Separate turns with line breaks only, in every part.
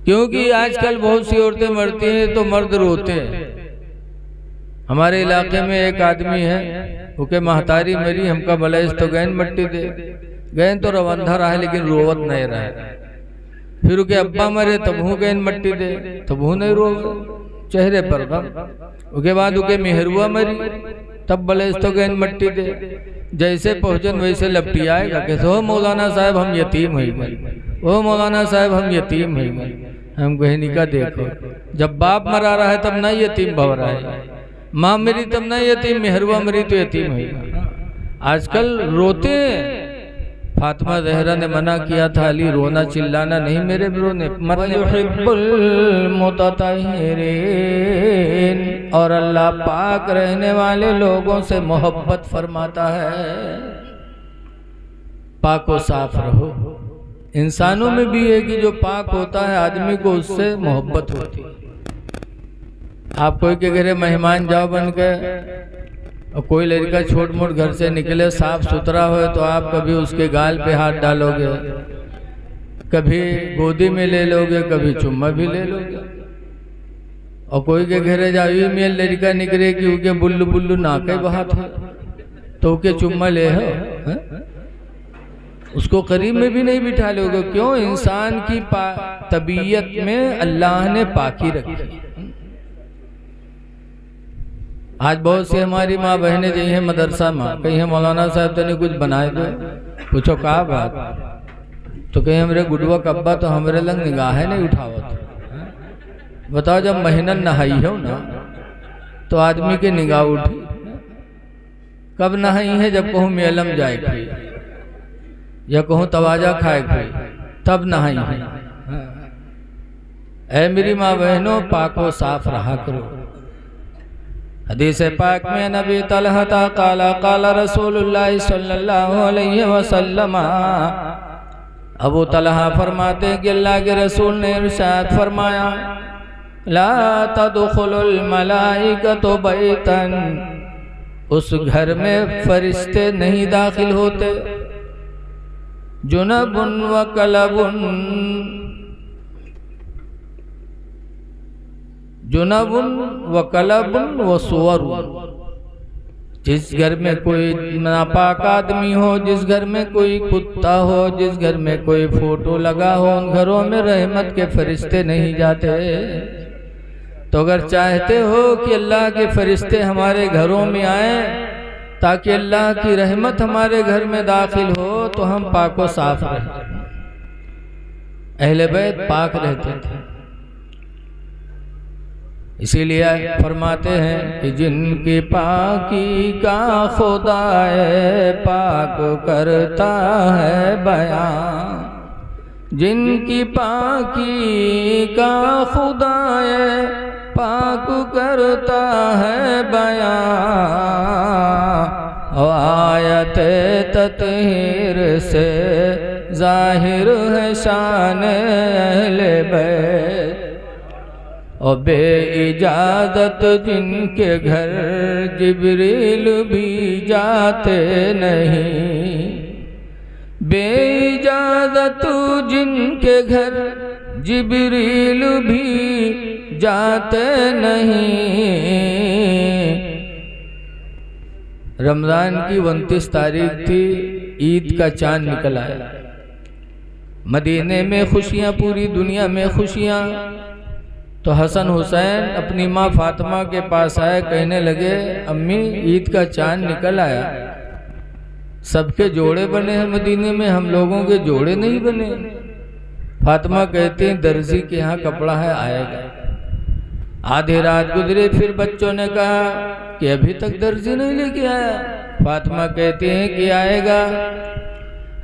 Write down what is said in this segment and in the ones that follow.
क्योंकि आजकल बहुत सी औरतें मरती हैं तो मर्द रोते हैं। हमारे इलाके में एक आदमी है, उके महतारी मरी, हमका बलैस तो गैन मट्टी दे गैन तो रवंधा रहा है लेकिन रोवत नहीं रहा है। फिर उके अब्बा मरे तब हूँ गैन मट्टी दे तब हूँ नहीं रो, चेहरे पर गम। उसके बाद उके मेहरुआ मरी तब बलैस तो गैन मट्टी दे। जैसे पहुँचन वैसे लपटी आएगा कि हो मौलाना साहब हम यतीम हो गए, ओ मौलाना साहब हम यतीम हो गए। हम कहनी का देखो, जब बाप मरा रहा है तब नहीं यतीम भव रहा है, माँ मरी तब नहीं यतीम, मेहरुआ मरी तो यतीम है। आजकल रोते हैं। फातिमा ज़हरा ने मना किया था, अली रोना चिल्लाना नहीं मेरे रोने। और अल्लाह पाक रहने वाले लोगों से मोहब्बत फरमाता है। पाको साफ रहो। इंसानों में भी है कि जो पाक होता है आदमी को उससे मोहब्बत होती है। आप कोई के घरे मेहमान जाओ बन के, और कोई लड़का छोट मोट घर से निकले साफ सुथरा हो तो आप कभी उसके गाल पे हाथ डालोगे, कभी गोदी में ले लोगे, कभी चुम्मा भी ले लोगे। और कोई के घरे जाओ में लड़का निकले कि उके बुल्लू बुल्लू नाके बहात है तो उके चुम्मा ले हो, उसको करीब में भी नहीं बिठा लोगे। क्यों? इंसान की तबीयत में अल्लाह ने पाकी रखी। आज बहुत से हमारी माँ बहनें जी हैं मदरसा में, कहीं मौलाना साहब तो नहीं कुछ बनाए दो, पूछो कहा बात, तो कहीं हमरे गुडवा कब्बा तो हमरे लंग निगाह नहीं उठावत। बताओ जब महीना नहाई हो ना तो आदमी की निगाह उठी, कब नहाई है? जब कहूँ मेलम जाए खाई या कहूँ तवाजा खाए खाई तब नहाई है। ऐ मेरी माँ बहनों, पाको साफ रहा करो। हदीस पाक में नबी तलहता काला काला रसूलुल्लाह सल्लल्लाहु अलैहि वसल्लम, अबू तलहा फरमाते कि अल्लाह के रसूल ने इरशाद फरमाया, ला तदखुलुल मलाइकतु बैतन, उस घर में फरिश्ते नहीं दाखिल होते, जुनबुन व कलबुन, जुनबुन व कलबुन व सुवरुन, जिस घर में कोई नापाक आदमी हो, जिस घर में कोई कुत्ता हो, जिस घर में कोई फोटो लगा हो, उन घरों में रहमत के फरिश्ते नहीं जाते। तो अगर चाहते हो कि अल्लाह के फरिश्ते हमारे घरों में आए ताकि अल्लाह की रहमत हमारे घर में दाखिल हो, तो हम पाको साफ रहें। अहले बैत पाक रहते थे, इसीलिए फरमाते हैं कि जिनकी पाकी का खुदाए पाक करता है बयां, जिनकी पाकी का खुदाए पाक करता है बयां, आयत तत्हीर से जाहिर है शान अहले बैत, और बे इजाजत जिनके घर जिब्रील भी जाते नहीं, बे इजाजत जिनके घर जिब्रील भी जाते नहीं। रमज़ान की 29 तारीख थी, ईद का चांद निकल आया। मदीने में खुशियाँ, पूरी दुनिया में खुशियाँ। तो हसन हुसैन अपनी माँ फातिमा के पास आए, कहने लगे अम्मी ईद का चांद निकल आया, सबके जोड़े बने हैं मदीने में, हम लोगों के जोड़े नहीं बने। फातिमा कहती हैं दर्जी के यहाँ कपड़ा है, आएगा। आधी रात गुजरे, फिर बच्चों ने कहा कि अभी तक दर्जी नहीं लेके आया। फातिमा कहती हैं कि आएगा।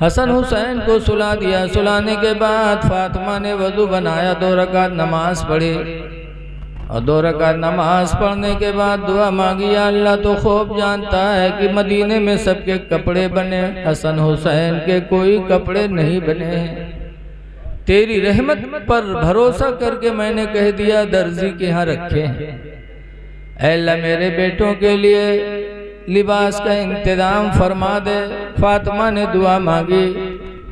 हसन हुसैन को सुला दिया। सुलाने के बाद फातिमा ने वज़ू बनाया, 2 रकात नमाज पढ़ी, और 2 रकात नमाज पढ़ने के बाद दुआ मांगी, अल्लाह तो खूब जानता है कि मदीने में सबके कपड़े बने, हसन हुसैन के कोई कपड़े नहीं बने हैं। तेरी रहमत पर भरोसा करके मैंने कह दिया दर्जी के यहाँ रखे हैं। अल्लाह मेरे बेटों के लिए लिबास का इंतजाम फरमा दे। फातिमा ने दुआ मांगी,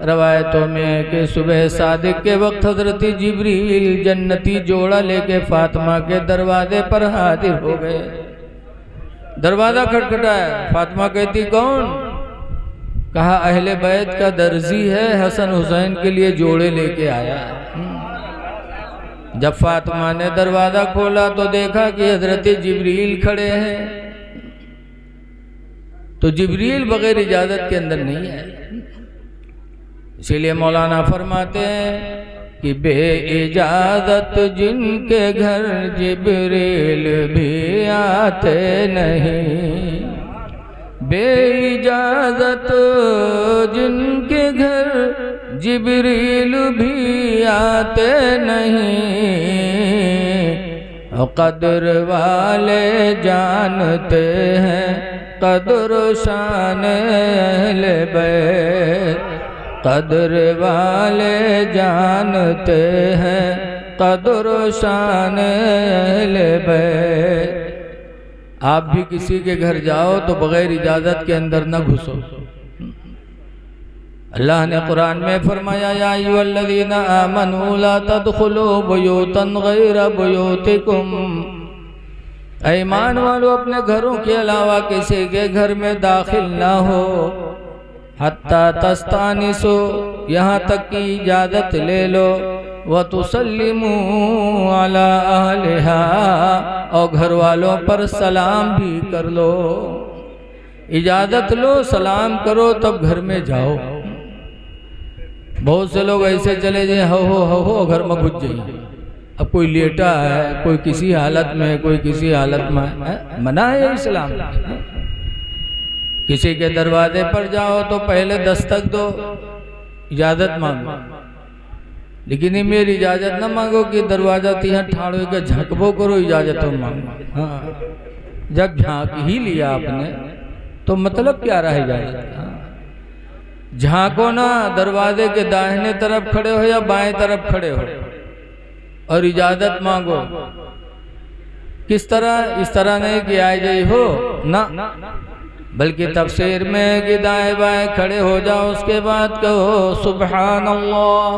रवायतों में है कि सुबह सादिक के वक्त हजरत जिब्रील जन्नती जोड़ा लेके फातिमा के दरवाजे पर हाजिर हो गए। दरवाजा खटखटाया, फातिमा कहती कौन? कहा अहले बैत का दर्जी है, हसन हुसैन के लिए जोड़े लेके आया है। जब फातिमा ने दरवाजा खोला तो देखा कि हजरत जिब्रील खड़े हैं। तो जिब्रील बगैर इजाजत के अंदर नहीं है। इसीलिए मौलाना फरमाते हैं कि बे इजाजत जिनके घर जिब्रील भी आते नहीं, बे इजाजत जिनके घर जिब्रील भी आते नहीं, कदर वाले जानते हैं कदर शान अहले बैत, कदर वाले जानते हैं कदर शान अहले बैत। आप भी किसी के घर जाओ तो बगैर इजाजत के अंदर न घुसो। अल्लाह ने कुरान में फरमाया या अय्युहल्लज़ीना आमनू ला तदखुलू बुयूतन गैरा बुयूतिकुम, ईमान वालों अपने घरों के अलावा किसी के घर में दाखिल ना हो, हत्ता तस्तानिसो, यहाँ तक कि इजाज़त ले लो, व तुसल्लिमू अला अहलिहा, और घर वालों पर सलाम भी कर लो। इजाज़त लो, सलाम करो, तब घर में जाओ। बहुत से लोग ऐसे चले जाए हो घर में घुस जाइए। अब कोई लेटा है, कोई किसी हालत में, कोई किसी हालत में है, मना है इस्लाम। किसी के दरवाजे पर जाओ तो पहले दस्तक दो, इजाज़त मांगो। लेकिन ये मेरी इजाज़त ना मांगो कि दरवाजा तिहा ठाड़ो के झकबो करो, इजाज़त मांगो। हाँ, जब झांक ही लिया आपने तो मतलब क्या रहा इजाज़त? झांको ना, दरवाजे के दाहिने तरफ खड़े हो या बाएं तरफ खड़े हो, और इजाज़त मांगो। किस तरह? इस तरह नहीं कि आए जाए हो ना, बल्कि तफसीर में कि दाएं बाएं खड़े हो जाओ, उसके बाद कहो सुबहान अल्लाह,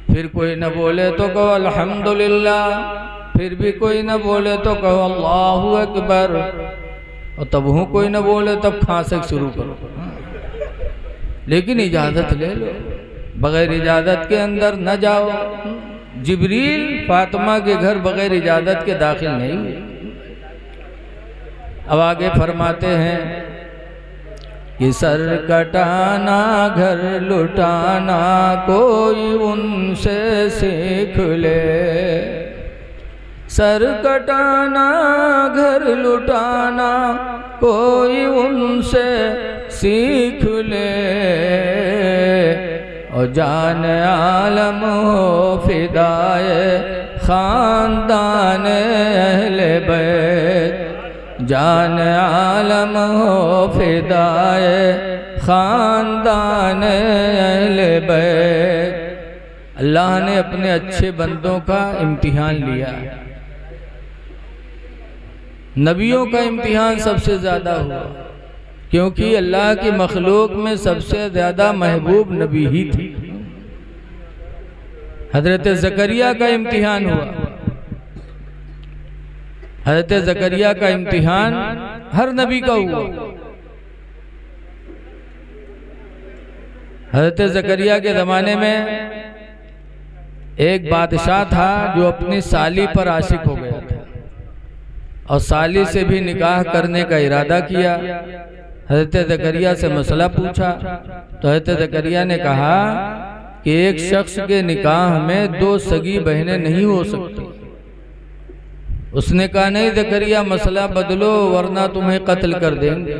फिर कोई न बोले तो कहो अल्हम्दुलिल्लाह, फिर भी कोई न बोले तो कहो अल्लाहु अकबर, और तब हूँ कोई न बोले तब खांसक शुरू करो। लेकिन इजाज़त ले लो, बगैर इजाज़त के अंदर न जाओ। जिब्रील फातिमा के घर बगैर इजाज़त के दाखिल नहीं हुए। अब आगे फरमाते हैं कि सर कटाना घर लुटाना कोई उनसे सीख ले, सर कटाना घर लुटाना कोई उनसे सीख ले, और जान आलम हो फिदाए खानदान अहले बैत, जान आलम हो फिदाए खानदान अहले बैत। अल्लाह ने अपने अच्छे बंदों का इम्तिहान लिया। नबियों का इम्तिहान सबसे ज़्यादा हुआ, क्योंकि अल्लाह की मखलूक में सबसे ज़्यादा महबूब नबी ही थे। हज़रत ज़करिया का इम्तिहान हुआ। हज़रत ज़करिया का इम्तिहान हर नबी का हुआ। हज़रत ज़करिया के ज़माने में एक बादशाह था जो अपनी साली पर आशिक हो गया था, और साली से भी निकाह करने का इरादा किया। हज़रत ज़करिया से मसला पूछा तो हज़रत ज़करिया ने कहा कि एक शख्स के निकाह में दो सगी बहनें नहीं हो सकती। उसने कहा नहीं ज़करिया, मसला बदलो वरना तुम्हें कत्ल कर देंगे।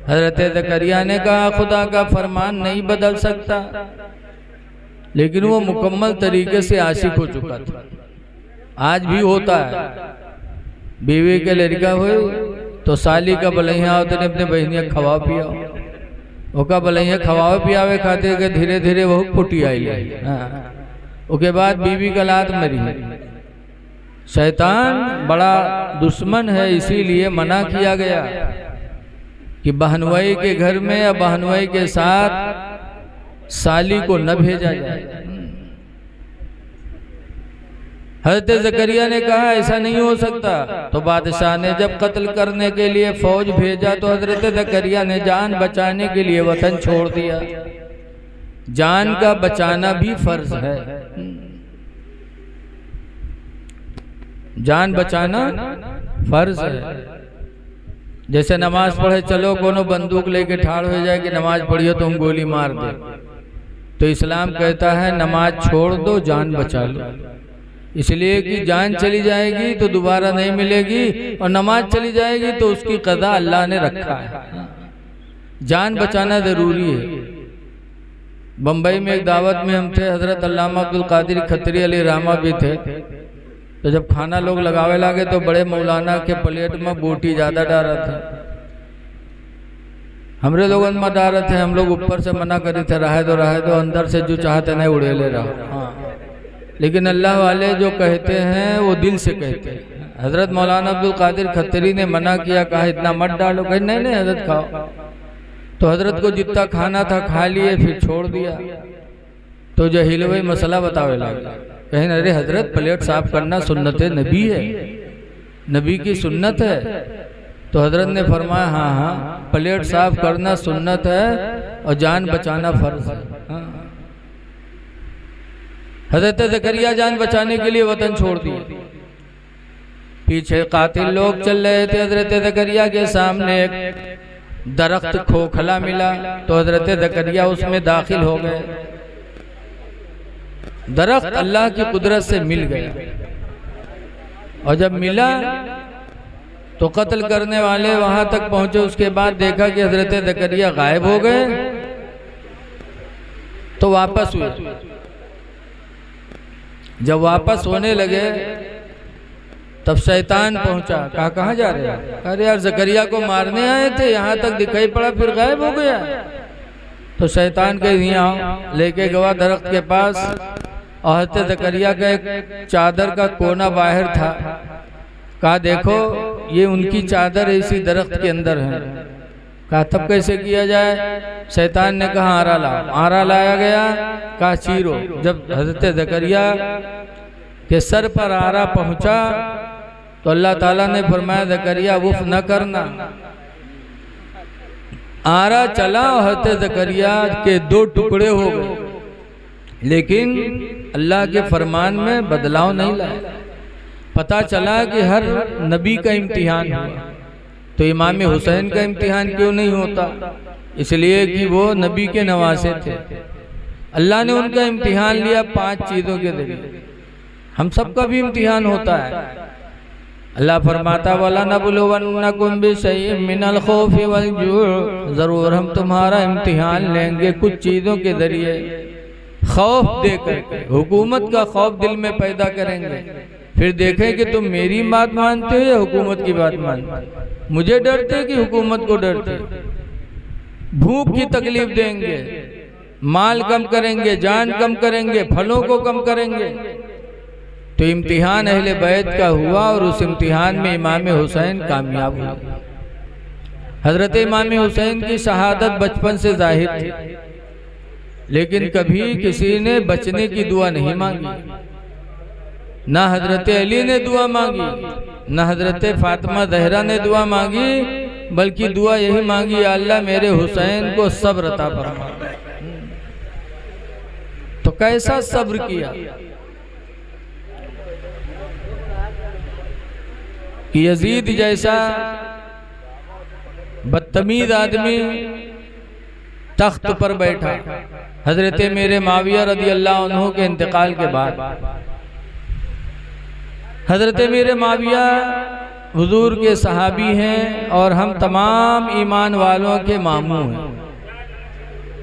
हज़रत ज़करिया ने कहा खुदा का फरमान नहीं बदल सकता, लेकिन वो मुकम्मल तरीके से आशिक हो चुका था। आज भी होता है, बीवी के लड़का हो तो साली का बलैया होते ने अपने बहनिया खवा पिया, ओका बलैया खवावे पियावे खाते के धीरे धीरे वो फुटी आई। उसके बाद बीवी का लात मरी। शैतान बड़ा दुश्मन है, इसीलिए मना किया गया कि बहनवाई के घर में या बहनवाई के साथ साली को न भेजा जाए। हजरत ज़करिया ने कहा ऐसा नहीं हो सकता। तो बादशाह ने जब कत्ल करने के लिए फौज भेजा तो हजरत ज़करिया ने जान बचाने के लिए वतन छोड़ दिया। जान का बचाना भी फर्ज है। जान बचाना फर्ज है। जैसे नमाज पढ़े चलो कोनो बंदूक लेके ठाड़ हो जाए कि नमाज पढ़ियो तो हम गोली मार दे, तो इस्लाम कहता है नमाज छोड़ दो, जान बचा लो। इसलिए कि जान चली जाएगी तो दोबारा नहीं मिलेगी, और नमाज चली जाएगी तो उसकी कज़ा अल्लाह ने रखा है। जान बचाना ज़रूरी है। बम्बई में एक दावत में हम थे, हज़रत अल्लामा अब्दुल कादिर खत्री अली रहमा भी थे। तो जब खाना लोग लगावे लागे तो बड़े मौलाना के प्लेट में बोटी ज़्यादा डाला थे। हमरे लोगन में डाल थे, हम लोग ऊपर से मना करे थे रहे दो अंदर से जो चाहते नहीं उड़े ले रहा। हाँ, लेकिन अल्लाह वाले जो कहते हैं वो दिल से कहते हैं। हज़रत मौलाना अब्दुल कादिर खत्री ने मना किया, कहा इतना मत डालो। कहे नहीं नहीं हज़रत खाओ। तो हज़रत को जितना खाना था खा लिए, फिर छोड़ दिया। तो जो हिलवे मसला बतावे लगा, कहें अरे हज़रत प्लेट साफ करना सुन्नत नबी है, नबी की सुन्नत है। तो हज़रत ने फरमाया हाँ हाँ प्लेट साफ करना सुन्नत है और जान बचाना फर्ज है। हाँ। हज़रत ज़करिया जान बचाने के लिए वतन छोड़ दिए। पीछे कातिल लोग चल रहे थे। हज़रत ज़करिया के सामने एक दरख्त खोखला मिला तो हज़रत ज़करिया उसमें दाखिल हो गए। दरख्त अल्लाह की कुदरत से मिल गया, और जब मिला तो कत्ल करने वाले वहां तक पहुंचे। उसके बाद देखा कि हज़रत ज़करिया गायब हो गए, तो वापस हुए। जब वापस होने लगे तब शैतान पहुंचा। कहा कहाँ जा रहे हैं? अरे यार ज़करिया को मारने आए थे, यहाँ तक दिखाई पड़ा फिर गायब हो गया। तो शैतान के यहाँ लेके गया दरख्त के पास, और हज़रत ज़करिया का एक चादर का कोना बाहर था। कहा देखो ये उनकी चादर इसी दरख्त के अंदर है। कहा तब कैसे किया जाए? शैतान ने कहा आरा लाओ। आरा लाया गया। कहा चीरो। जब हज़रत ज़करिया के सर पर आरा पहुंचा तो अल्लाह ताला ने फरमाया ज़करिया वुफ न करना। आरा चला और हज़रत ज़करिया के दो टुकड़े हो गए, लेकिन अल्लाह के फरमान में बदलाव नहीं लाया। पता चला कि हर नबी का इम्तिहान हुआ, तो इमाम हुसैन का इम्तिहान क्यों नहीं होता? इसलिए कि वो नबी के नवासे थे। अल्लाह ने उनका इम्तिहान लिया 5 चीज़ों के जरिए। हम सबका भी इम्तिहान होता है। अल्लाह फरमाता वाला नबलुवन्नकुम बिशैइन मिनल खौफि वल जूअ, ज़रूर हम तुम्हारा इम्तिहान लेंगे कुछ चीज़ों के जरिए। खौफ दे करके, हुकूमत का खौफ दिल में पैदा करेंगे, फिर देखें कि तुम मेरी बात मानते हो या हुकूमत की बात मानते हो। मुझे डरते कि हुकूमत को डरते। भूख की तकलीफ देंगे, माल कम करेंगे, जान कम करेंगे, फलों को कम करेंगे। तो इम्तिहान अहले बैत का हुआ, और उस इम्तिहान में इमाम हुसैन कामयाब हुआ। हजरत इमाम हुसैन की शहादत बचपन से जाहिर थी, लेकिन कभी किसी ने बचने की दुआ नहीं मांगी। ना हजरत अली ने दुआ मांगी, ना हजरत फातिमा ज़हरा ने दुआ मांगी, बल्कि दुआ यही मांगी अल्लाह मेरे हुसैन को सब्र अता फरमा। तो कैसा सब्र किया कि यजीद जैसा बदतमीज आदमी तख्त पर बैठा। हजरत मेरे माविया रदी अल्लाह अन्हु के इंतकाल के बाद हजरत मेरे माविया हुजूर के सहाबी हैं और हम तमाम ईमान वालों के मामू हैं,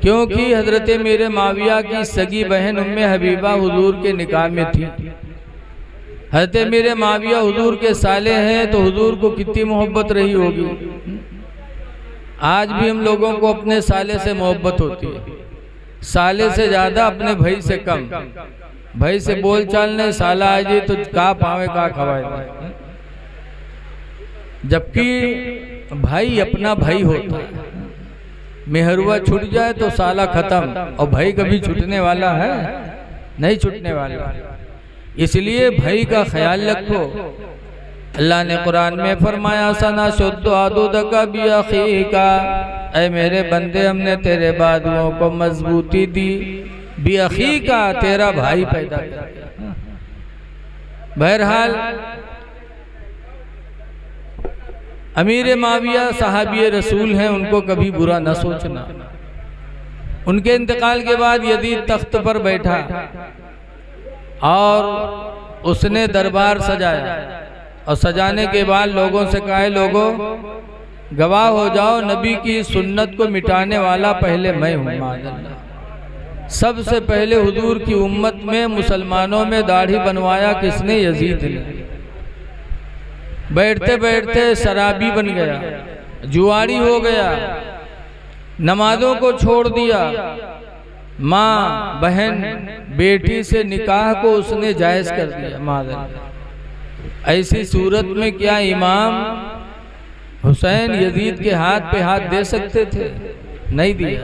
क्योंकि हजरत मेरे माविया की सगी बहन उम्मे हबीबा हुजूर के निकाह में थी। हजरत मेरे माविया हुजूर के साले हैं, तो हुजूर को कितनी मोहब्बत रही होगी। आज भी हम लोगों को अपने साले से मोहब्बत होती है, साले से ज्यादा अपने भाई से कम। भाई से बोल चाल नहीं, साला आ जाए तो का पावे का खवाए, जबकि भाई अपना भाई होता है। मेहरुआ छूट जाए तो साला खत्म, और भाई कभी छूटने वाला है? नहीं छूटने वाला। इसलिए भाई का ख्याल रखो। अल्लाह ने कुरान में फरमाया सना शुद्ध आदूद का भी अखी का, ऐ मेरे बंदे हमने तेरे बाजुओं को मजबूती दी, भी अखी का, तेरा भाई पैदा कर। बहरहाल अमीर माविया सहाबी रसूल हैं, उनको कभी बुरा न सोचना। उनके इंतकाल के बाद यजीद तख्त पर बैठा और उसने दरबार सजाया, और सजाने के बाद लोगों से कहा, लोगों गवाह हो जाओ, नबी की सुन्नत को मिटाने वाला पहले मैं हूँ। सबसे पहले हुजूर की उम्मत में मुसलमानों में दाढ़ी बनवाया किसने? यजीद ने। बैठते बैठते शराबी बन गया, जुआरी हो गया, नमाजों को छोड़ दिया, माँ बहन बेटी से निकाह को उसने जायज़ कर दिया। माज़अल्लाह, ऐसी सूरत में क्या इमाम हुसैन यजीद के हाथ पे हाथ दे सकते थे? नहीं दिया।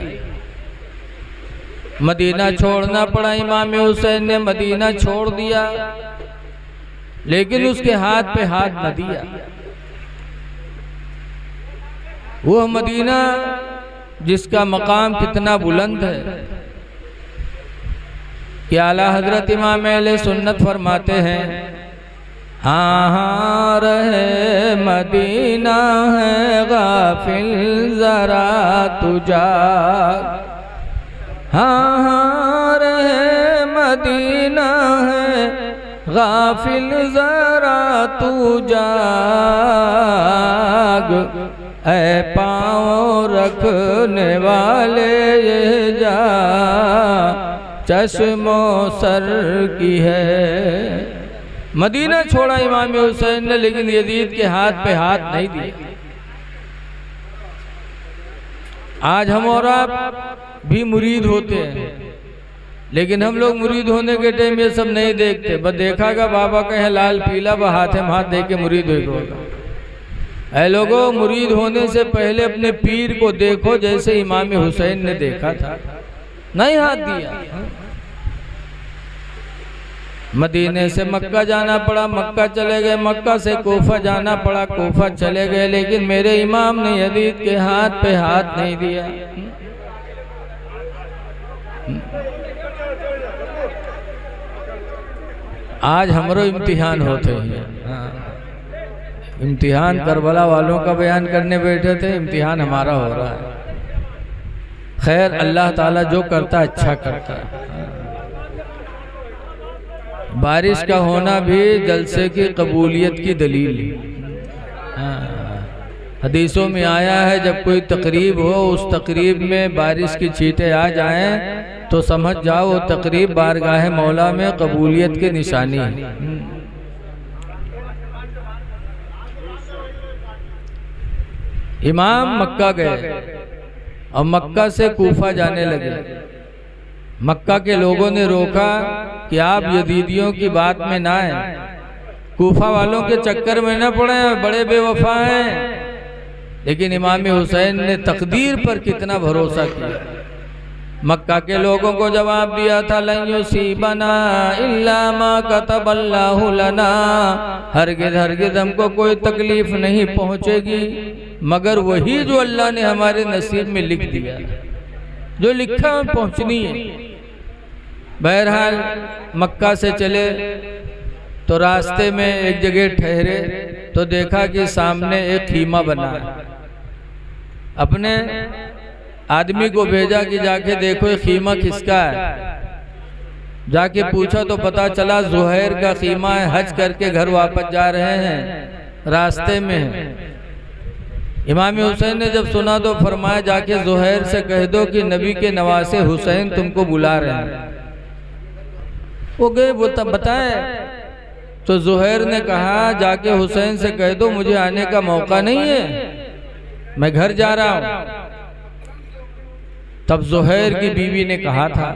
मदीना छोड़ना पड़ा इमाम हुसैन ने, मदीना छोड़ दिया, लेकिन उसके हाथ पे हाथ न दिया। वो मदीना जिसका मकाम कितना बुलंद है कि आला हजरत इमाम अहले सुन्नत फरमाते हैं, हाँ हाँ रहे मदीना है गाफिल जरा तुझा, हाँ हाँ रहे मदीना है गाफिल जरा तू जाग, ऐ पाँव रखने वाले ये जा चश्मो सर की है। मदीना छोड़ा इमाम हुसैन ने, लेकिन यजीद के हाथ पे हाथ नहीं दिया। आज हम और आप भी मुरीद होते हैं, लेकिन हम लोग मुरीद होने के टाइम ये सब नहीं देखते। बस देखा का बाबा कहे लाल पीला, वह हाथ में हाथ दे के मुरीद होगा। ऐ लोगों, मुरीद होने से पहले अपने पीर को देखो, जैसे इमाम हुसैन ने देखा था, नहीं हाथ दिया। मदीने से मक्का जाना पड़ा, मक्का चले गए, मक्का से कोफा जाना पड़ा, कोफा चले गए, लेकिन मेरे इमाम ने यजीद के हाथ पे हाथ नहीं दिया। आज हमरो इम्तिहान होते हैं। इम्तिहान करबला वालों का बयान करने बैठे थे, इम्तिहान हमारा हो रहा है। खैर, अल्लाह ताला जो करता है अच्छा करता है। बारिश का होना भी जलसे की कबूलियत की दलील। हदीसों में आया है, जब कोई तकरीब हो, उस तकरीब में बारिश की छींटें आ जाएं तो समझ जाओ वो तकरीब बारगाह मौला में कबूलियत की निशानी है। इमाम मक्का गए और मक्का से कूफा जाने लगे। मक्का के लोगों ने रोका कि आप यजीदियों की बात में ना आए, कूफा वालों के चक्कर में न पड़े, बड़े बेवफा हैं। लेकिन इमाम हुसैन ने तकदीर पर कितना भरोसा किया। मक्का के लोगों को जवाब दिया था, लन युसीबना इल्ला मा कतबल्लाहु लना, हरगिज़ हरगिज़ हमको कोई तकलीफ नहीं पहुँचेगी मगर वही जो अल्लाह ने हमारे नसीब में लिख दिया, जो लिखा पहुँचनी है। बहरहाल मक्का से चले तो रास्ते में एक जगह ठहरे तो देखा कि सामने एक खीमा बना है। अपने आदमी को भेजा कि जाके देखो ये खीमा किसका है। जाके पूछा तो पता चला ज़ुहैर का खीमा है। हज करके घर वापस जा रहे हैं, रास्ते में है। इमाम हुसैन ने जब सुना तो फरमाया, जाके ज़ुहैर से कह दो कि नबी के नवासे हुसैन तुमको बुला रहे हैं। वो गए, वो तब बताए तो ज़ुहैर ने कहा, जाके हुसैन से कह दो मुझे आने का मौका नहीं है, मैं घर जा रहा हूं। तब ज़ुहैर की बीवी ने कहा था,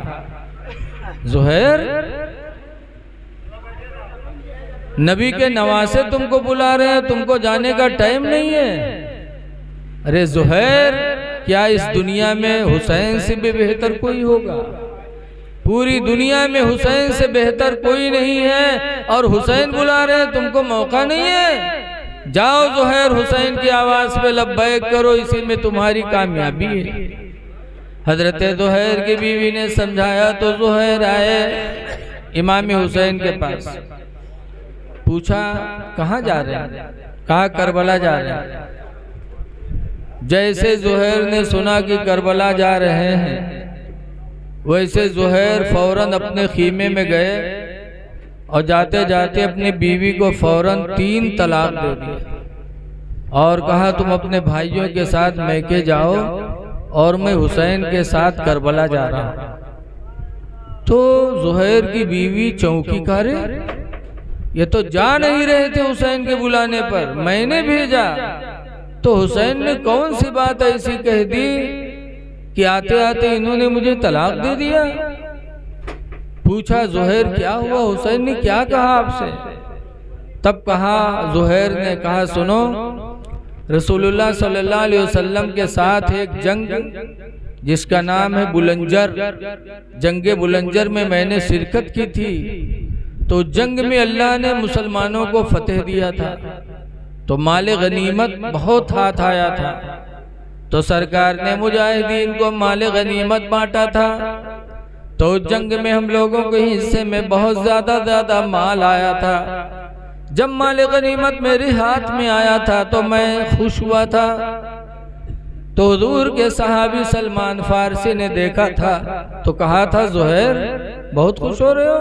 ज़ुहैर नबी के नवासे तुमको बुला रहे हैं, तुमको जाने का टाइम नहीं है। अरे ज़ुहैर क्या इस दुनिया में हुसैन से भी बेहतर कोई होगा? पूरी दुनिया में हुसैन से बेहतर कोई नहीं है, और हुसैन बुला रहे हैं, तुमको मौका नहीं है? जाओ ज़ुहैर, हुसैन की आवाज़ पे लब्बैक करो, इसी में तुम्हारी कामयाबी है। हजरत ज़ुहैर की बीवी ने समझाया तो ज़ुहैर आए इमाम हुसैन के पास। पूछा कहाँ जा रहे हैं? कहा करबला जा रहे हैं। जैसे ज़ुहैर ने सुना कि करबला जा रहे हैं, वैसे ज़ुहैर फौरन अपने खीमे में गए और जाते जाते अपनी बीवी को फौरन 3 तलाक दे दिया और कहा तुम अपने भाइयों के साथ मैके जाओ और मैं हुसैन के साथ करबला जा रहा हूँ। तो ज़ुहैर की बीवी चौंकी, करे ये तो जा नहीं रहे थे हुसैन के बुलाने पर, मैंने भेजा। तो हुसैन ने कौन सी बात ऐसी कह दी कि आते आते इन्होंने मुझे तलाक दे दिया? पूछा ज़ुहैर क्या हुआ, हुसैन ने क्या कहा आपसे? तब कहा, ज़ुहैर ने कहा सुनो, रसूलुल्लाह सल्लल्लाहु अलैहि वसल्लम के साथ एक जंग जिसका नाम है बुलंजर, जंगे बुलंजर में मैंने शिरकत की थी। तो जंग में अल्लाह ने मुसलमानों को फतेह दिया था, तो माले गनीमत बहुत हाथ आया था। तो सरकार ने मुजाहिदीन को माले गनीमत बांटा था। तो जंग में हम लोगों के हिस्से में बहुत ज्यादा माल आया था। जब माले गनीमत मेरे हाथ में आया था तो मैं खुश हुआ था। तो हुजूर के सहाबी सलमान फारसी ने देखा था तो कहा था ज़ुहैर बहुत खुश हो रहे हो?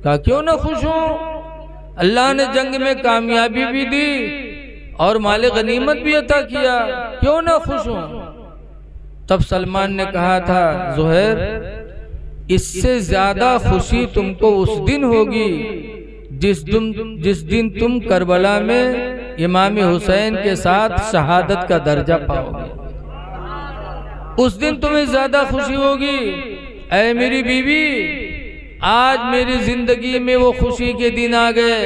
कहा क्यों ना खुश हूं, अल्लाह ने जंग में कामयाबी भी दी और माले गनीमत भी अता किया, क्यों ना खुश हूं? तब सलमान ने कहा था ज़ुहैर इससे ज्यादा खुशी तुमको उस दिन होगी जिस दिन तुम करबला में इमाम हुसैन के साथ शहादत का दर्जा पाओगे। उस दिन तुम्हें ज्यादा खुशी होगी। ऐ मेरी बीवी, आज मेरी जिंदगी में वो खुशी के दिन आ गए।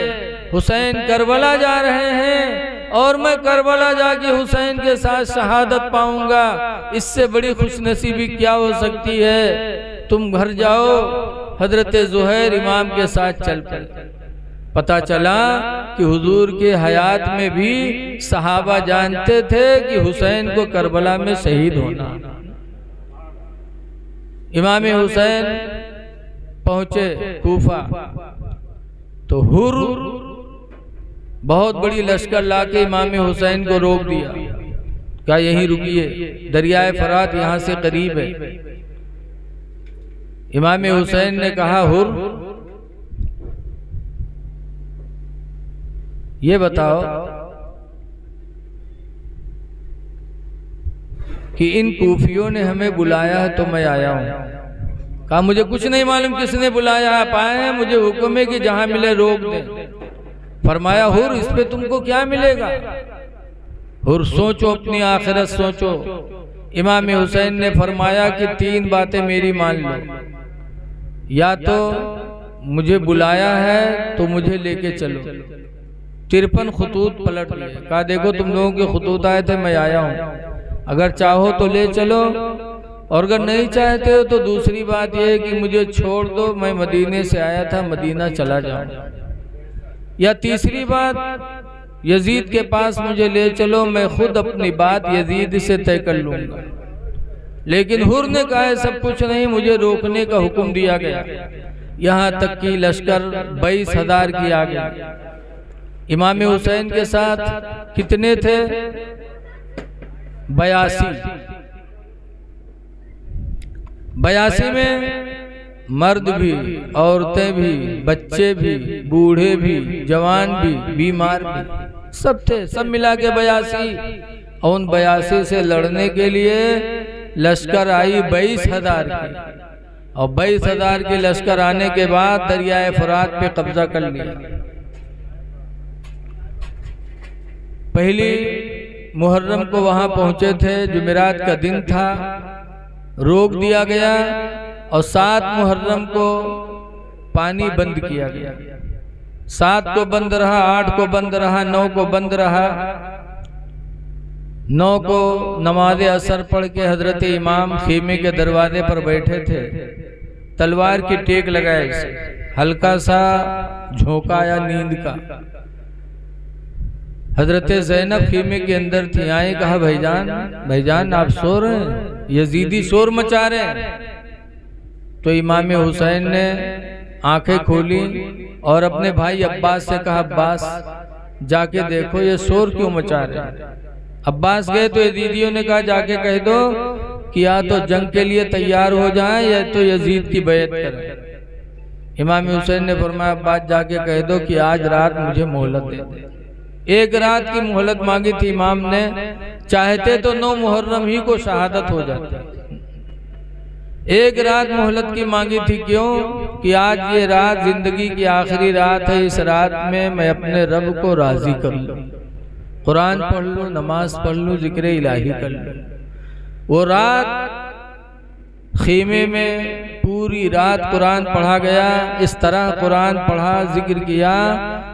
हुसैन करबला जा रहे हैं और मैं करबला जाके हुसैन के साथ शहादत पाऊंगा। इससे बड़ी खुशनसीबी क्या हो सकती है? तुम घर जाओ। हजरत ज़ुहैर इमाम के साथ चल पड़े। पता चला कि हुजूर के हयात में भी सहाबा जानते थे कि हुसैन को करबला में शहीद होना। इमाम हुसैन पहुंचे कूफा, तो हुर बहुत बड़ी लश्कर लाके इमाम हुसैन को रोक दिया। क्या यहीं रुकिए, दरियाए फरात यहाँ से करीब है। इमाम हुसैन ने कहा हुर ये बताओ कि इन कूफियों ने हमें बुलाया है तो मैं आया हूं। कहा मुझे कुछ नहीं मालूम किसने बुलाया, आप आए हैं, मुझे हुक्म है कि जहां मिले रोक दें। फरमाया हुर इस पे तुमको क्या मिलेगा? हुर सोचो, अपनी आखिरत सोचो। इमाम हुसैन ने फरमाया कि 3 बातें मेरी मान लो, या तो मुझे बुलाया है तो मुझे लेके चलो। 53 खतूत पलट दिए। कहा देखो तुम लोगों के खतूत आए थे, मैं आया हूँ, अगर चाहो तो ले चलो और अगर नहीं चाहते हो तो दूसरी बात यह है कि मुझे छोड़ दो, मैं मदीने से आया था, मदीना चला जाऊँ। या तीसरी बात यजीद के पास मुझे ले चलो, मैं खुद अपनी बात यजीद से तय कर लूँगा। लेकिन हुर ने कहा सब कुछ नहीं, मुझे रोकने का हुक्म दिया गया। यहाँ तक कि लश्कर 22,000 की आ गया। इमाम हुसैन के साथ कितने थे? 82 में मर्द भी, औरतें भी, बच्चे भी, बूढ़े भी, जवान भी, बीमार भी, सब थे। सब मिला के 82। और उन 82 से लड़ने के लिए लश्कर आई 22,000 की। और 22,000 की लश्कर आने के बाद दरियाए फरात पे कब्जा कर लिया। पहली मुहर्रम को वहां पहुंचे थे, जुमेरात का दिन था, रोक दिया गया। और 7 मुहर्रम को पानी बंद किया गया। 7 को बंद रहा, 8 को बंद रहा, 9 को बंद रहा। 9 को नमाज असर पढ़ के हजरत इमाम खीमे के दरवाजे पर बैठे थे, तलवार की टेक लगाए, हल्का सा झोंका आया नींद का। हजरत ज़ैनब खीमे के अंदर थी, आए कहा भाईजान भाईजान आप सो रहे हैं, यजीदी शोर मचा रहे हैं। तो इमाम हुसैन ने आंखें खोली और अपने भाई अब्बास से कहा अब्बास जाके देखो ये शोर क्यों मचा रहे हैं। अब्बास गए तो यजीदियों ने कहा जाके कह दो कि या तो जंग के लिए तैयार हो जाएं या तो यजीद की बैत करें। इमाम हुसैन ने फरमाया अब्बास जाके कह दो कि आज रात मुझे मोहलत दे दे। 1 रात की मोहलत मांगी थी इमाम ने, चाहते तो 9 मुहर्रम ही को शहादत हो जाती। 1 रात मोहलत की मांगी थी, क्यों कि आज ये रात जिंदगी की आखिरी रात है, इस रात में मैं अपने रब को राजी कर लूं, कुरान पढ़ लूं, नमाज पढ़ लूं, जिक्र इलाही कर लूं। वो रात खीमे में पूरी रात कुरान पढ़ा गया। इस तरह कुरान पढ़ा, जिक्र किया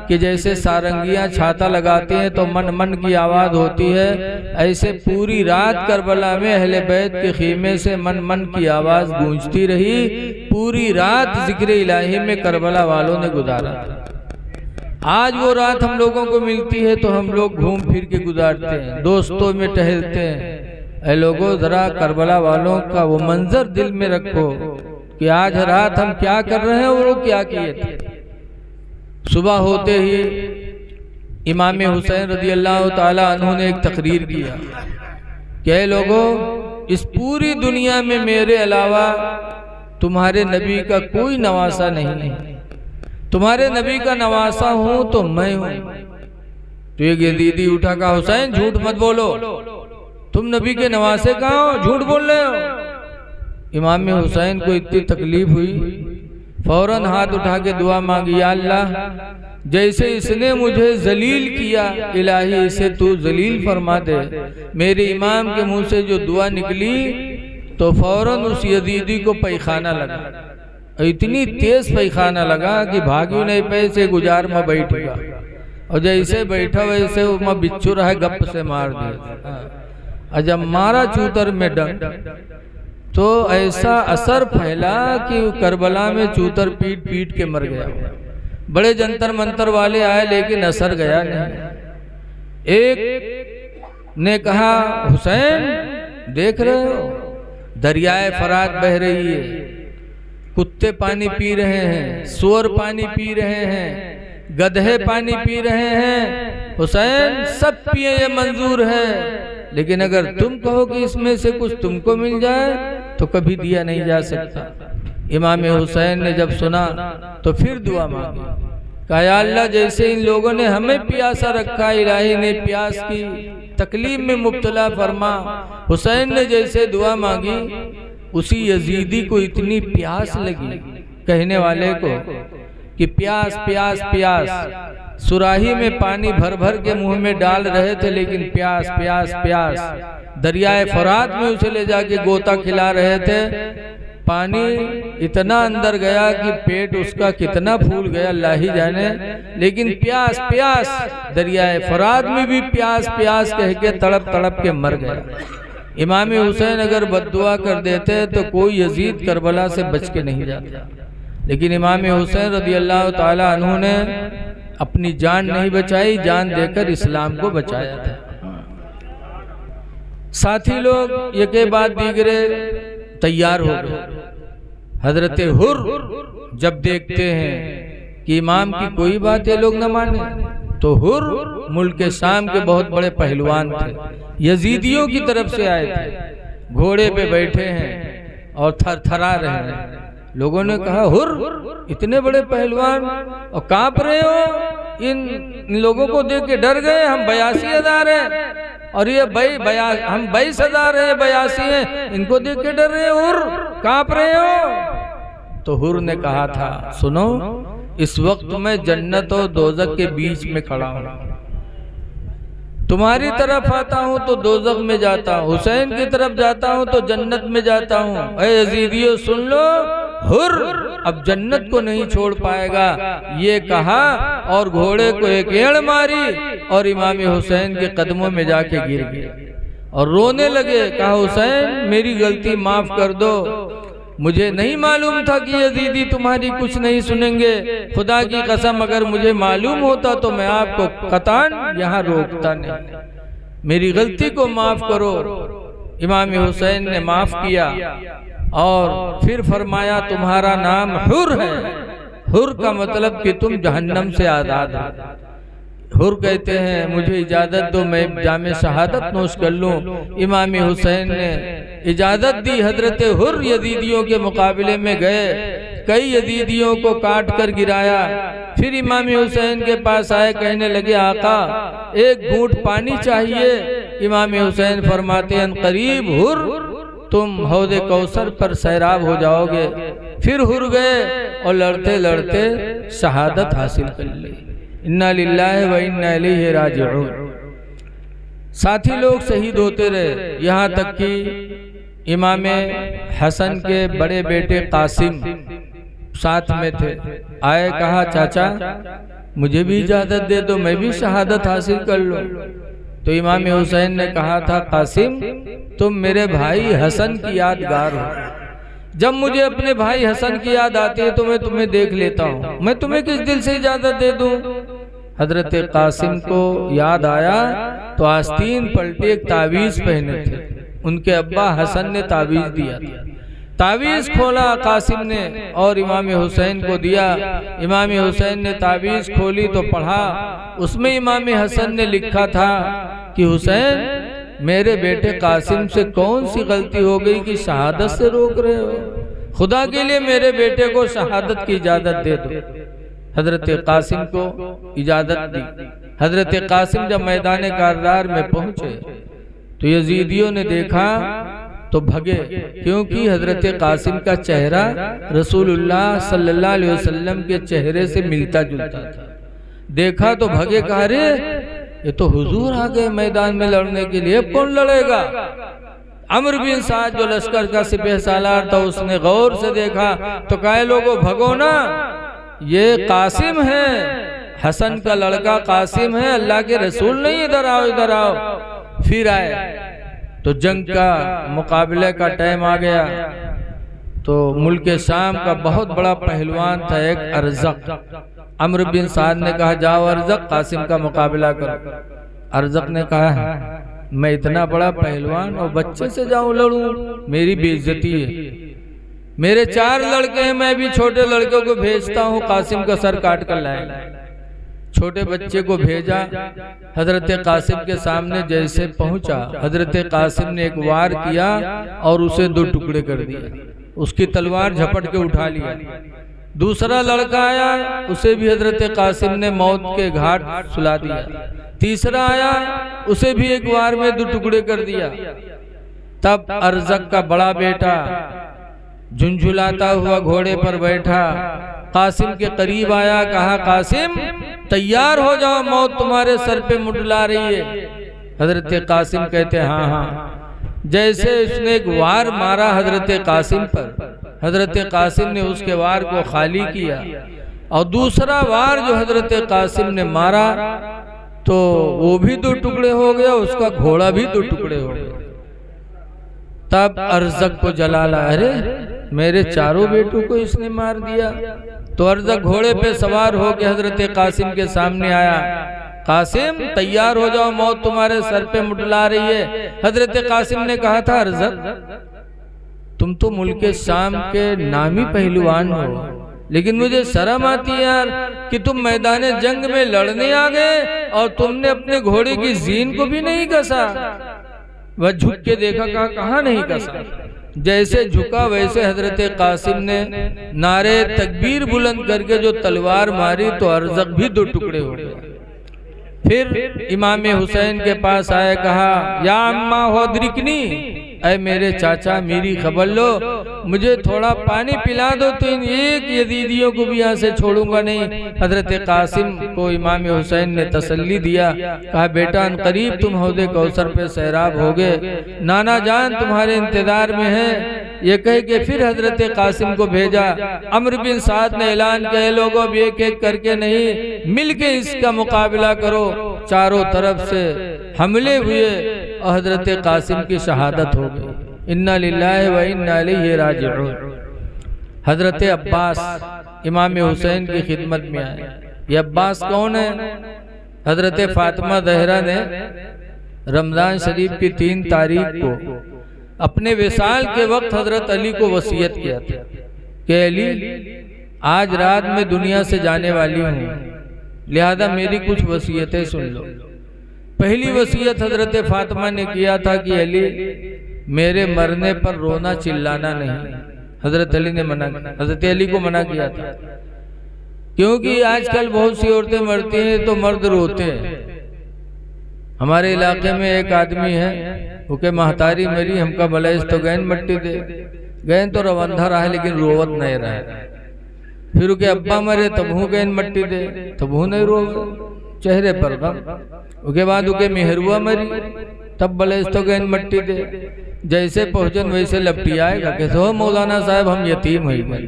कि जैसे सारंगियां छाता लगाती हैं तो मन मन की आवाज़ होती है, ऐसे पूरी रात करबला में अहले बैत के खीमे से मन मन की आवाज़ गूंजती रही। पूरी रात जिक्र इलाही में करबला वालों ने गुजारा। आज वो रात हम लोगों को मिलती है तो हम लोग घूम फिर के गुजारते हैं, दोस्तों में टहलते हैं। ऐ लोगों जरा करबला वालों का वो मंजर दिल में रखो कि आज रात हम क्या कर रहे हैं और वो क्या किए थे। सुबह होते ही इमाम हुसैन रज़ी अल्लाह ताला अन्हु ने एक तकरीर किया कि ऐ लोगों इस पूरी दुनिया में मेरे अलावा तुम्हारे नबी का कोई नवासा नहीं है, तुम्हारे नबी का नवासा हूं तो मैं हूं। तो एक यजीदी उठा कहा हुसैन झूठ मत बोलो, तुम नबी के नवासे कहाँ हो, झूठ बोल रहे हो। इमाम हुसैन को इतनी तकलीफ हुई, फौरन हाथ उठा के दुआ मांगी, या अल्लाह जैसे इसने मुझे जलील किया इलाही इसे तू जलील फरमा दे। मेरे इमाम के मुंह से जो दुआ निकली तो फौरन उस यजीदी को पैखाना लगा, इतनी तेज पैखाना लगा कि भाग्यू नहीं पैसे गुजार में बैठ गया, और जैसे बैठा वैसे मैं बिच्छू रहा गप से मार दिया। और जब मारा चूतर में डंक तो ऐसा असर फैला कि करबला में चूतर पीट पीट के मर गया। बड़े जंतर मंतर वाले आए लेकिन असर गया नहीं। एक ने कहा हुसैन देख रहे हो दरियाए फरात बह रही है, कुत्ते पानी पी रहे हैं, सुअर पानी पी रहे हैं, गधे पानी पी रहे हैं। हुसैन सब पिए ये मंजूर है, लेकिन अगर तुम कहो कि इसमें से कुछ तुमको मिल जाए तो कभी दिया नहीं जा सकता। इमाम हुसैन ने जब सुना तो फिर दुआ मांगी, कहा या अल्लाह जैसे इन लोगों ने हमें प्यासा रखा, इलाही ने प्यास की तकलीफ में मुब्तला फरमा। हुसैन ने जैसे दुआ मांगी उसी यजीदी को इतनी प्यास लगी, कहने वाले को कि प्यास प्यास प्यास। सुराही में पानी भर भर के मुंह में डाल रहे थे, लेकिन प्यास प्यास प्यास। दरियाए फरात में उसे ले जाके गोता खिला रहे थे, पानी इतना अंदर गया कि पेट उसका कितना फूल गया अल्लाह ही जाने, लेकिन प्यास प्यास। दरियाए फरात में भी प्यास प्यास कह के तड़प तड़प के मर गया। इमाम हुसैन अगर बद्दुआ कर देते तो कोई यजीद करबला से बच के नहीं जाता, लेकिन इमाम हुसैन रज़ी अल्लाह ताला अन्हु ने अपनी जान नहीं बचाई, जान देकर इस्लाम को बचाया था। साथी लोग ये के बाद दीगरे तैयार हो गए। हजरत हुर जब देखते हैं कि इमाम की कोई बात ये लोग न माने, तो हुर मुल्क शाम के बहुत बड़े पहलवान थे, यजीदियों की तरफ से आए थे, घोड़े पे बैठे हैं और थरथरा रहे हैं। लोगों ने कहा हुर इतने बड़े पहलवान और कांप रहे हो, इन लोगों को देख के डर गए, हम 82,000 हैं और ये हम 22,000 हैं, 82 हैं, इनको देख के डर रहे हुर, कांप रहे हो। तो हुर ने कहा था सुनो इस वक्त मैं जन्नत और दोजख के बीच में खड़ा हूँ, तुम्हारी तरफ आता हूँ तो दोजख में जाता हूँ, हुसैन की तरफ जाता हूँ तो जन्नत में जाता हूँ। ऐ अजीदियों सुन लो, हुर अब जन्नत को नहीं छोड़ पाएगा, ये कहा और घोड़े को एक एड़ मारी और इमाम हुसैन के कदमों में जाके गिर गया। और रोने लगे। कहा हुसैन मेरी गलती माफ कर दो, मुझे नहीं मालूम था कि यजीदी तुम्हारी कुछ नहीं सुनेंगे। खुदा की कसम अगर मुझे मालूम होता तो मैं आपको कतान यहाँ रोकता नहीं। मेरी गलती को माफ करो। इमाम हुसैन ने माफ किया और फिर फरमाया तुम्हारा नाम हुर है। हुर का मतलब कि तुम जहन्नम से आज़ाद हो। हुर कहते हैं मुझे इजाज़त दो मैं जामे शहादत नोश कर लूँ। इमाम हुसैन ने इजाज़त दी। हजरत हुर यजीदियों के मुकाबले में गए, कई यजीदियों को काट कर गिराया। फिर इमाम हुसैन के पास आए, कहने लगे आका एक घूंट पानी चाहिए। इमाम हुसैन फरमाते हैं करीब हुर तुम हौदे कौसर पर सैराब हो जाओगे। फिर हुर गए और लड़ते लड़ते शहादत हासिल कर ली। इन्ना लिल्लाहि व इन्ना इलैहि राजिऊन। साथी लोग शहीद होते रहे, यहाँ तक कि इमाम हसन के बड़े बेटे कासिम साथ में थे। आए, कहा चाचा मुझे भी इजाजत दे दो, मैं भी शहादत हासिल कर लूं। तो इमाम हुसैन ने कहा था कासिम तुम मेरे भाई हसन की यादगार हो। जब मुझे अपने भाई हसन की याद आती है तो मैं तुम्हें देख लेता हूँ, मैं तुम्हें किस दिल से इजाजत दे दूं। हजरत कासिम को याद आया तो आस्तीन पलटे एक तावीज़ पहने थे। उनके अब्बा हसन ने तावीज़ दिया था। तावीज़ खोला कासिम ने और इमाम हुसैन को दिया। इमाम हुसैन ने तावीज़ खोली तो पढ़ा, उसमें इमाम हसन ने लिखा था कि हुसैन मेरे बेटे कासिम से कौन सी गलती हो गई कि शहादत से रोक रहे हो। खुदा के लिए मेरे बेटे को शहादत की इजाज़त दे दो। हजरत कासिम को इजाज़त दी। हजरत कासिम जब मैदान कारदार में पहुंचे तो यजीदियों ने देखा तो भगे, क्योंकि हजरत कासिम का चेहरा रसूलुल्लाह सल्लल्लाहु अलैहि वसल्लम के चेहरे से मिलता जुलता था। देखा तो भगे, कहा रे ये तो हुजूर आ गए मैदान में लड़ने के लिए, अब कौन लड़ेगा। अमर बिन साद जो लश्कर का सिपह सालार था उसने गौर से देखा तो कहे लोगों भगो ना, ये कासिम है, हसन का लड़का कासिम है, अल्लाह के रसूल नहीं, इधर आओ इधर आओ। फिर आए तो जंग का मुकाबले का टाइम आ गया। तो मुल्क शाम का बहुत बड़ा पहलवान था एक अरज़क। अमर बिन साद ने कहा जाओ अरज़क कासिम का मुकाबला करो। अरज़क ने कहा मैं इतना बड़ा पहलवान और बच्चे से जाऊं लड़ूं, मेरी बेइज्जती है। मेरे 4 लड़के हैं, मैं भी छोटे लड़कों को भेजता हूँ कासिम का सर काट कर लाए। छोटे बच्चे को भेजा। हजरत कासिम के सामने जैसे पहुंचा, हजरत कासिम ने एक वार किया और उसे 2 टुकड़े कर दिया। उसकी तलवार झपट के उठा लिया। दूसरा लड़का आया, उसे भी हजरत कासिम ने मौत के घाट सुला दिया। तीसरा आया, उसे भी एक वार में 2 टुकड़े कर दिया। तब अरज़क का बड़ा बेटा झुंझुलाता हुआ घोड़े पर बैठा कासिम के करीब आया, कहा कासिम तैयार हो जाओ, मौत तुम्हारे सर पे मुंडला रही है। हजरत कासिम कहते हाँ हाँ। जैसे उसने एक वार मारा हजरत कासिम पर, हजरत कासिम ने उसके वार को खाली किया और दूसरा वार जो हजरत कासिम ने मारा तो वो भी 2 टुकड़े हो गया, उसका घोड़ा भी 2 टुकड़े हो गए। तब अरज़क को जलाला, अरे मेरे 4 बेटों को इसने मार दिया। तो अरज़क घोड़े पे सवार होकर हजरत कासिम के सामने आया, कासिम तैयार हो जाओ, मौत तुम्हारे सर पे मुंडला रही है। हजरत कासिम ने कहा था अरज़क तुम तो मुल्क शाम के नामी पहलवान हो, लेकिन मुझे शर्म आती है यार कि तुम मैदान जंग में लड़ने आ गए और तुमने अपने घोड़े की जीन को भी नहीं कसा। वह झुक के देखा, कहा नहीं कसा। जैसे झुका वैसे हजरत कासिम ने नारे तकबीर बुलंद करके जो तलवार मारी तो अरज़क भी 2 टुकड़े हो गए। फिर इमाम हुसैन के पास आए, कहा या अम्मा होद्रिकनी, ऐ मेरे चाचा मेरी खबर लो, मुझे थोड़ा पानी पिला दो तो इन एक यजीदियों को भी यहाँ से छोड़ूंगा नहीं। हजरत कासिम को इमाम हुसैन ने तसल्ली दिया, कहा बेटा अनकरीब तुम हौदे कौसर पे सैराब होगे, नाना जान तुम्हारे इंतजार में है। ये कह के फिर हजरत कासिम को भेजा। अमर बिन साद ने ऐलान किया लोगों अब एक एक करके नहीं मिल के इसका मुकाबला करो। चारों तरफ से हमले हुए और हजरत कासिम की शहादत हो गई। इन्ना लिल्लाहि व इन्ना इलैहि राजिऊन। हजरत अब्बास इमाम हुसैन की खिदमत में आए। ये अब्बास कौन है? हजरत फातिमा ज़हरा ने रमज़ान शरीफ की 3 तारीख को अपने विसाल के वक्त हजरत अली को वसीयत किया था कि अली, आज रात में दुनिया से जाने वाली हूँ, लिहाजा मेरी कुछ वसीयतें सुन लो। पहली वसीयत हजरत फातिमा ने किया था कि अली, मेरे मरने पर रोना चिल्लाना नहीं। हजरत अली ने मना किया, हजरत अली को मना किया था, क्योंकि आजकल बहुत सी औरतें मरती हैं तो मर्द रोते हैं। हमारे इलाके में एक आदमी है, उके महतारी मरी, हमका बलैस तो गैन मट्टी दे गैन तो रवंधा रहा है लेकिन रोवत नहीं रहा है। फिर उके अब्बा मरे तब हूँ गैन मट्टी दे तब हूँ नहीं रो, चेहरे पर गम। उसके बाद उके मेहरुआ मरी तब बलैस तो गैन मट्टी दे। जैसे पहुँचन वैसे लपटी आएगा कि हो मौलाना साहब हम यतीम हो गए,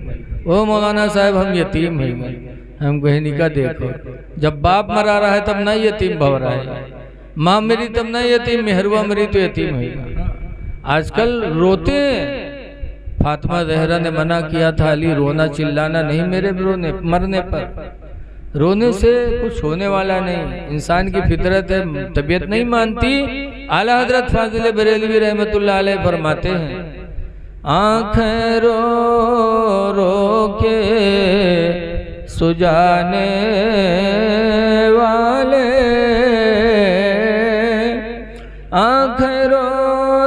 ओ मौलाना साहब हम यतीम हो गए। हम कहनी का देखो, जब बाप मरा रहा है तब ना यतीम भव रहा है, माँ मरी तब ना यतीम, मेहरुआ मरी तो यतीम है। आजकल रोते हैं। फातिमा ज़हरा ने मना किया था, अली रोना चिल्लाना नहीं मेरे रोने मरने पर। रोने से कुछ होने वाला नहीं, इंसान की फितरत है, तबीयत नहीं मानती। आला हजरत फाजिल बरेलवी रहमतुल्लाह अलैह फरमाते हैं, आँखें रो रो के सुजाने वाले, आँखें रो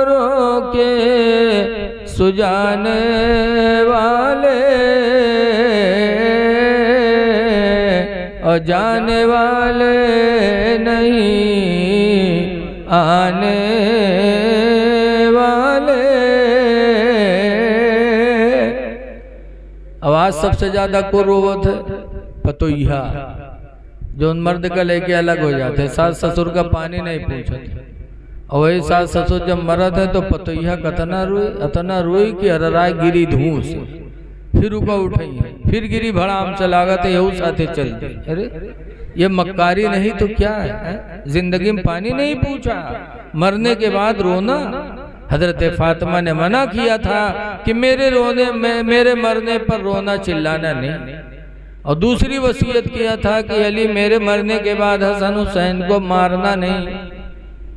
रो के सुजाने वाले, और जाने वाले नहीं आने वाले। आवाज सबसे ज्यादा को रोवत है पतोइया, जो उन मर्द का लेके अलग हो जाते हैं। सास ससुर का पानी नहीं पूछते, और वही सास ससुर जब मरद है तो पतोइया अतना रोई कि अरराय गिरी धुआं से, फिर उका उठाई है, फिर गिरी भड़ाम से लागत है, साथे चल गई। अरे ये मक्कारी नहीं तो क्या है? जिंदगी में पानी नहीं पूछा, मरने के बाद रोना। हजरत फातिमा ने मना किया था कि मेरे मरने पर रोना चिल्लाना नहीं। और दूसरी वसीयत किया था कि अली, मेरे मरने के बाद हसन हुसैन को मारना नहीं।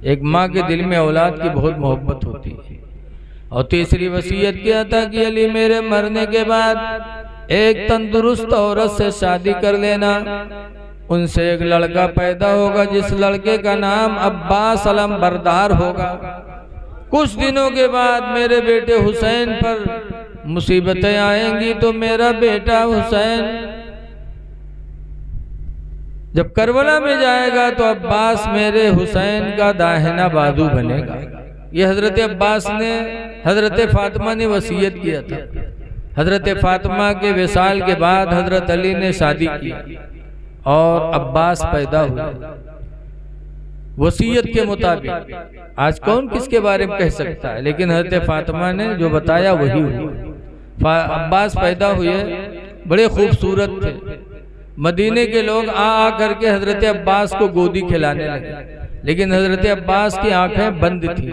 एक माँ के दिल में औलाद की बहुत मोहब्बत होती है। और तीसरी वसीयत किया था कि अली, मेरे मरने के बाद एक तंदुरुस्त औरत से शादी कर लेना, उनसे एक लड़का पैदा होगा जिस लड़के का नाम अब्बास अलम बरदार होगा। कुछ दिनों के बाद मेरे बेटे हुसैन पर मुसीबतें आएंगी तो मेरा बेटा हुसैन जब करबला में जाएगा तो अब्बास मेरे हुसैन का दाहिना बाजू बनेगा। ये हजरत अब्बास ने हजरत फातिमा ने वसीयत किया था। हजरत फातिमा के विसाल के बाद हजरत अली ने शादी की और अब्बास पैदा हुए वसीयत के मुताबिक। आज कौन किसके बारे में कह सकता है, लेकिन हजरत फातिमा ने जो बताया वही हुआ। अब्बास पैदा हुए, बड़े खूबसूरत थे। मदीने के लोग आ करके हजरत अब्बास को गोदी खिलाने लगे, लेकिन हजरत अब्बास की आंखें बंद थी।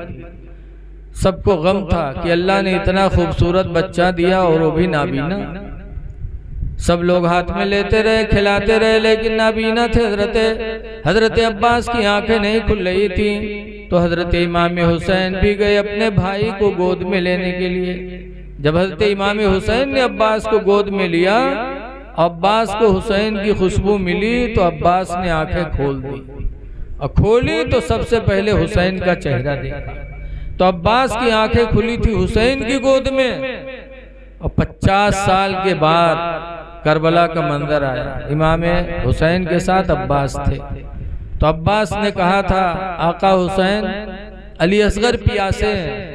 सबको गम था कि अल्लाह ने इतना खूबसूरत बच्चा दिया और वो भी नाबीना। सब लोग हाथ में लेते रहे, खिलाते रहे, लेकिन नाबीना थे। हजरत अब्बास की आंखें नहीं खुल रही थी। तो हजरत इमाम हुसैन भी गए अपने भाई को गोद में लेने के लिए। जब हजरत इमाम हुसैन ने अब्बास को गोद में लिया, अब्बास को हुसैन की खुशबू मिली तो अब्बास ने आंखें खोल दी, और खोली तो सबसे पहले हुसैन का चेहरा देखा। तो अब्बास की आंखें खुली थी हुसैन की गोद में। और 50 साल के बाद करबला का मंजर आया। इमाम हुसैन के साथ अब्बास थे। तो अब्बास ने कहा था, आका हुसैन, अली असगर प्यासे हैं,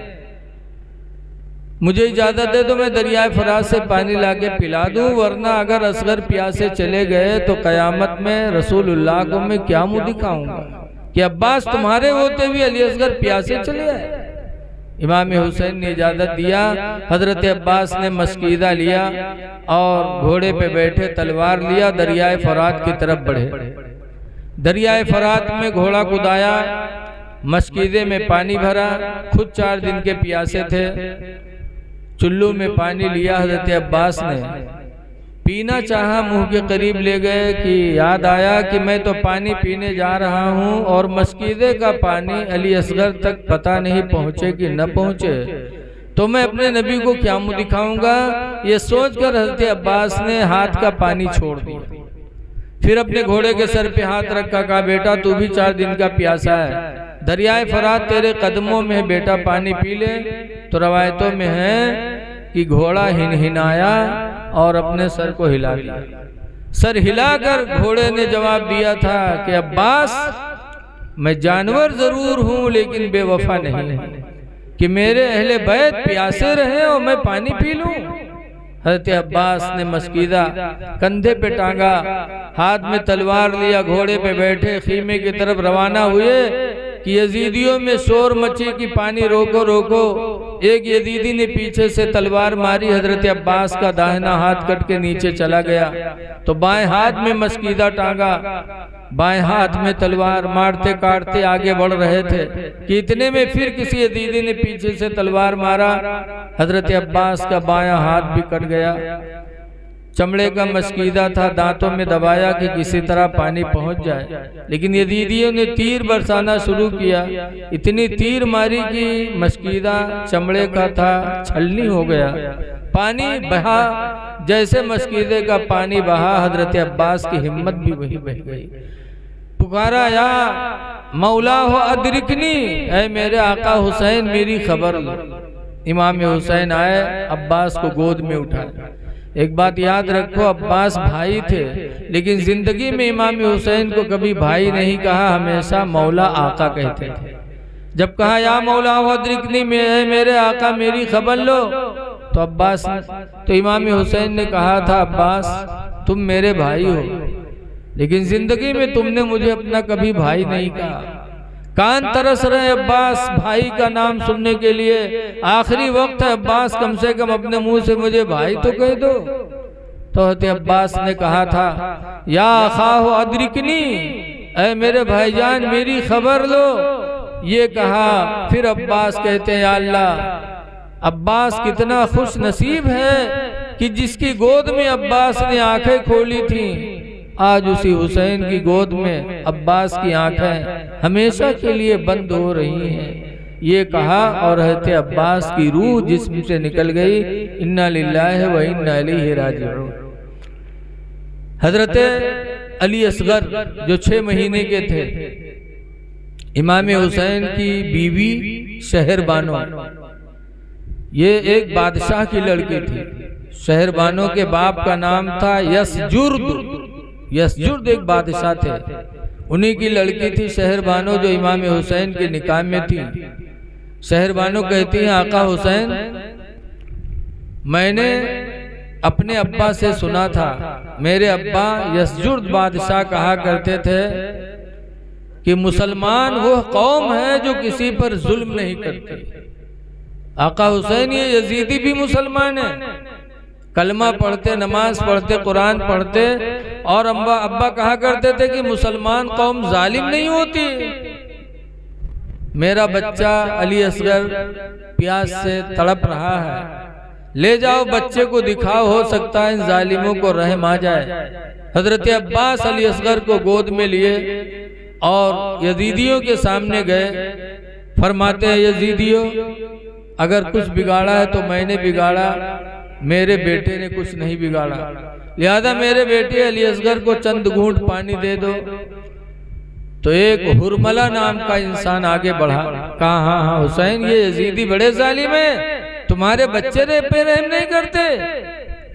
मुझे इजाजत दे तो मैं दरियाए फरात से पानी लाके पिला दूं, वरना अगर असगर प्यासे चले गए तो कयामत में रसूलुल्लाह को मैं क्या मुंह दिखाऊंगा कि अब्बास तुम्हारे होते हुए अली असगर प्यासे चले आए। इमाम हुसैन ने इजाजत दिया। हजरत अब्बास ने मस्कीदा लिया और घोड़े पे बैठे तलवार लिया, दरियाए फरात की तरफ बढ़े। दरियाए फरात में घोड़ा कुदाया, मस्कीदे में पानी भरा, खुद 4 दिन के प्यासे थे। चुल्लू में पानी लिया, हजरत अब्बास ने पीना चाहा, मुंह के करीब ले गए कि याद आया कि मैं तो पानी पीने जा रहा हूं और मस्कीदे का पानी अली असगर तक पता नहीं पहुंचे कि न पहुंचे, तो मैं अपने नबी को क्या मुंह दिखाऊंगा। ये सोचकर हजरत अब्बास ने हाथ का पानी छोड़ दिया। फिर अपने घोड़े के सर पे हाथ रखा, कहा बेटा तू भी 4 दिन का प्यासा है, दरियाए फरात तेरे कदमों में है बेटा, पानी पी ले। तो रवायतों में है कि घोड़ा हिनहिनाया और अपने सर को हिला दिया। सर हिलाकर घोड़े ने जवाब दिया था कि अब्बास मैं जानवर जरूर हूं लेकिन बेवफा नहीं हूं कि मेरे अहले बैत प्यासे रहे और मैं पानी पी लूं। हजरत अब्बास ने मस्कीदा कंधे पे टांगा, हाथ में तलवार लिया, घोड़े पे बैठे खीमे की तरफ रवाना हुए कि यजीदियों में शोर मची कि पानी रोको रोको। एक यजीदी ने पीछे से तलवार मारी, हजरत अब्बास का दाहिना हाथ कट के नीचे चला गया। तो बाएं हाथ में मस्कीदा टांगा, बाएं हाथ में तलवार, मारते काटते आगे बढ़ रहे थे कि इतने में फिर किसी यजीदी ने पीछे से तलवार मारा, हजरत अब्बास का बायां हाथ भी कट गया। चमड़े का मस्कीदा था, दांतों में दबाया कि किसी तरह पानी पहुंच जाए, लेकिन यजीदियों ने तीर बरसाना शुरू किया। इतनी तीर मारी कि मस्कीदा चमड़े का था, छलनी हो गया। पानी बहा, जैसे मस्कीदे का पानी बहा, हजरत अब्बास की हिम्मत भी वही बह गई। पुकारा या मौला हो अदरिकनी, ऐ मेरे आका हुसैन मेरी खबर लो। इमाम हुसैन आए, अब्बास को गोद में उठाया। एक बात याद रखो, अब्बास भाई थे लेकिन जिंदगी में इमाम हुसैन को कभी भाई नहीं कहा, हमेशा मौला आका कहते थे। जब कहा या मौला हो अदरिकनी में, मेरे आका मेरी खबर लो, तो अब्बास तो इमाम हुसैन ने कहा था अब्बास तुम मेरे भाई हो लेकिन जिंदगी में तुमने मुझे अपना कभी भाई नहीं कहा। कान तरस रहे अब्बास भाई का नाम सुनने के लिए। आखिरी वक्त है अब्बास, कम से कम अपने मुंह से मुझे भाई तो कह दो। तो हजरत अब्बास ने कहा था या खाहो अदरिकनी, ऐ मेरे भाईजान मेरी खबर लो। ये कहा, फिर अब्बास कहते हैं या अल्लाह, अब्बास कितना खुश नसीब है कि जिसकी गोद में अब्बास ने आंखें खोली थी, आज उसी हुसैन की गोद में अब्बास की आंखें हमेशा के लिए बंद हो रही हैं। ये कहा और हजरत अब्बास की रूह जिस्म से निकल गई। इन्ना लिल्लाहि व इन्ना इलैहि राजिऊन। हजरत अली असगर जो 6 महीने के थे, इमाम हुसैन की बीवी शहरबानो, ये एक बादशाह की लड़की थी। शहरबानो के बाप का नाम था यसजुर्द। यसजुर्द एक बादशाह थे, उन्हीं की लड़की थी शहरबानो जो इमाम हुसैन के निकाह में थी। शहरबानो कहती हैं आका हुसैन, मैंने अपने अब्बा से सुना था, मेरे अब्बा यसजुर्द बादशाह कहा करते थे कि मुसलमान वो कौम है जो किसी पर जुल्म नहीं करती। आका हुसैन ये यजीदी भी मुसलमान है, कलमा पढ़ते, नमाज पढ़ते, कुरान पढ़ते, और अब्बा कहा करते थे कि मुसलमान कौम जालिम नहीं होती। मेरा बच्चा अली असगर प्यास से तड़प रहा है, ले जाओ बच्चे को दिखाओ, हो सकता है इन जालिमों को रहम आ जाए। हजरत अब्बास अली असगर को गोद में लिए और यजीदियों के सामने गए। फरमाते हैं यजीदियों, अगर कुछ बिगाड़ा है तो मैंने बिगाड़ा, मेरे बेटे ने कुछ नहीं बिगाड़ा, लिहाजा मेरे बेटे अली असगर को चंद घूंट पानी दे दो। तो एक हुरमला नाम का इंसान आगे बढ़ा, कहा हाँ हाँ हुसैन, ये यजीदी बड़े जालिम है, तुम्हारे बच्चे पे रहम नहीं करते,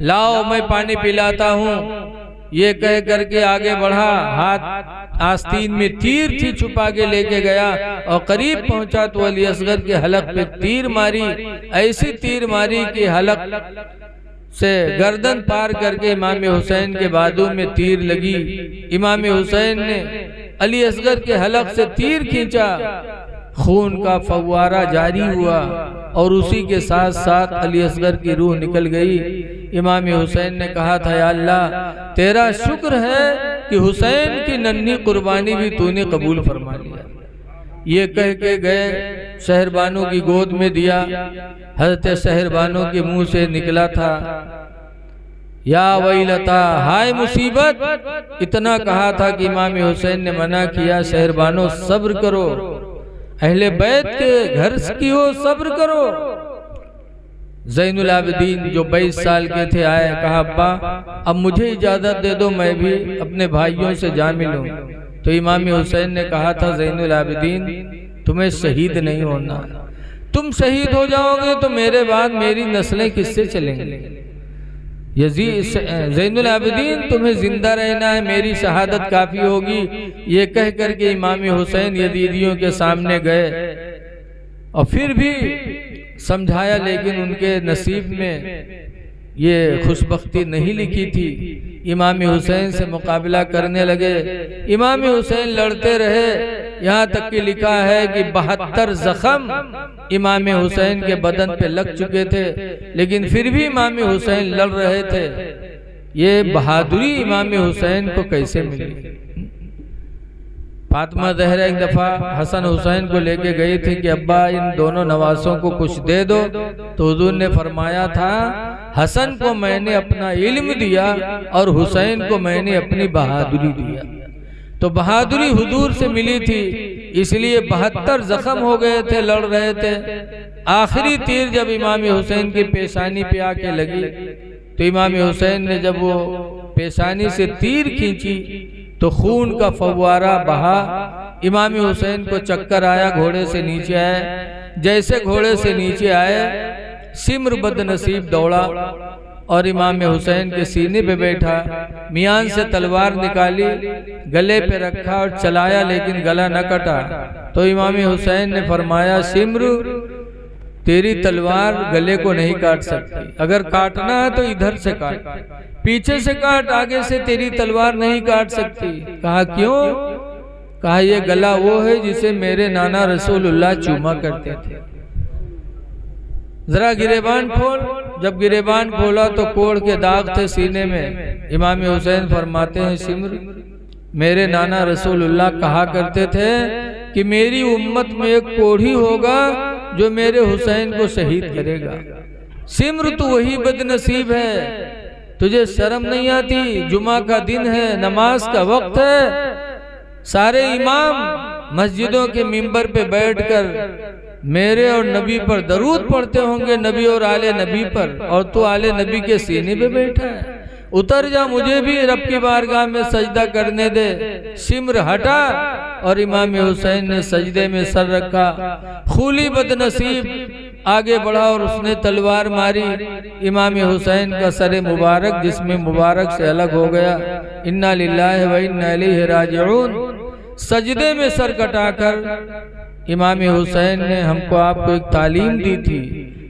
लाओ मैं पानी पिलाता हूँ। ये कह करके आगे बढ़ा, हाथ आस्तीन में तीर थी छुपा के लेके गया और करीब पहुंचा तो अली असगर के हलक पे तीर मारी। ऐसी तीर मारी कि हलक से गर्दन पार करके इमाम हुसैन के बाजू में तीर लगी। इमाम हुसैन ने अली असगर के हलक से तीर खींचा, खून का फव्वारा जारी हुआ और उसी के साथ साथ अली असगर की रूह निकल गई। इमाम हुसैन ने कहा था या अल्लाह, तेरा शुक्र है कि हुसैन की नन्ही कुर्बानी भी तूने कबूल फरमा लिया। ये कह के गए, शहरबानो की गोद में दिया। हजरत शहरबानो के मुंह से निकला था, या वैलता, हाय मुसीबत। इतना कहा था कि इमाम हुसैन ने मना किया, शहरबानो सब्र करो, अहले बैत के घर की हो, सब्र करो। ज़ैनुल आबिदीन जो 22 साल के थे आए, कहा अब्बा अब मुझे इजाज़त दे दो, मैं भी अपने भाइयों से जा मिलूं। तो इमाम हुसैन ने कहा था, ज़ैनुल आबिदीन तुम्हें शहीद नहीं होना, तुम शहीद हो जाओगे तो मेरे बाद मेरी नस्लें किससे चलेंगी। ज़ैनुल आबिदीन तुम्हें जिंदा रहना है, मेरी शहादत काफ़ी होगी। ये कह करके इमाम हुसैन यजीदियों के सामने गए और फिर भी समझाया, लेकिन उनके नसीब में ये खुशबख्ती नहीं लिखी थी। इमाम हुसैन से मुकाबला करने लगे, इमाम हुसैन लड़ते रहे, यहाँ तक कि लिखा है कि 72 जख्म इमाम हुसैन के बदन पे लग चुके थे, लेकिन फिर भी इमाम हुसैन लड़ रहे थे। ये बहादुरी इमाम हुसैन को कैसे मिली। फातिमा ज़हरा एक दफ़ा हसन हुसैन को लेके गई थी कि अब्बा इन दोनों नवासों को कुछ दे दो, तो हुजूर ने फरमाया था, हसन को मैंने अपना इल्म दिया और हुसैन को मैंने अपनी बहादुरी दिया। तो बहादुरी हुजूर से मिली थी, इसलिए 72 जख्म हो गए थे, लड़ रहे थे। आखिरी तीर जब इमाम हुसैन की पेशानी पे आके लगी, तो इमाम हुसैन ने जब वो पेशानी से तीर खींची तो खून का फव्वारा बहा। इमाम हुसैन को चक्कर आया, घोड़े से नीचे आए। जैसे घोड़े से नीचे आए, सिम्र बदनसीब दौड़ा और इमाम हुसैन के सीने पे बैठा, मियान से तलवार निकाली, गले पे रखा और चलाया, लेकिन गला न कटा। तो इमाम हुसैन ने फरमाया, सिम्र तेरी तलवार गले को नहीं काट सकती, अगर काटना है तो इधर से काट, पीछे से काट, आगे से तेरी तलवार नहीं काट सकती। कहा क्यों? कहा ये गला वो है जिसे मेरे नाना रसूलुल्लाह चूमा करते थे। जरा गिरेबान खोल। जब गिरेबान खोला तो कोढ़ के दाग थे सीने में। इमाम हुसैन फरमाते हैं, सिम्र मेरे नाना रसूलुल्लाह कहा करते थे कि मेरी उम्मत में एक कोढ़ी होगा जो मेरे हुसैन को शहीद करेगा। सिम्र तू वही बदनसीब है, तुझे शर्म नहीं आती? जुमा का दिन है, नमाज का वक्त है, सारे इमाम मस्जिदों के मिंबर पे बैठकर मेरे और नबी पर दरूद पढ़ते होंगे, नबी और आले नबी पर, और तू आले नबी के सीने पे बैठा है। उतर जा, मुझे भी रब की बारगाह में सजदा करने दे। सिम्र हटा और इमाम हुसैन ने सजदे में सर रखा। खूली बदनसीब आगे बढ़ा और उसने तलवार मारी। इमाम हुसैन का सर मुबारक जिस्म मुबारक से अलग हो गया। इन्ना लिल्लाहि व इन्ना इलैहि राजिऊन। सजदे में सर कटाकर इमाम हुसैन ने हमको आपको एक तालीम दी थी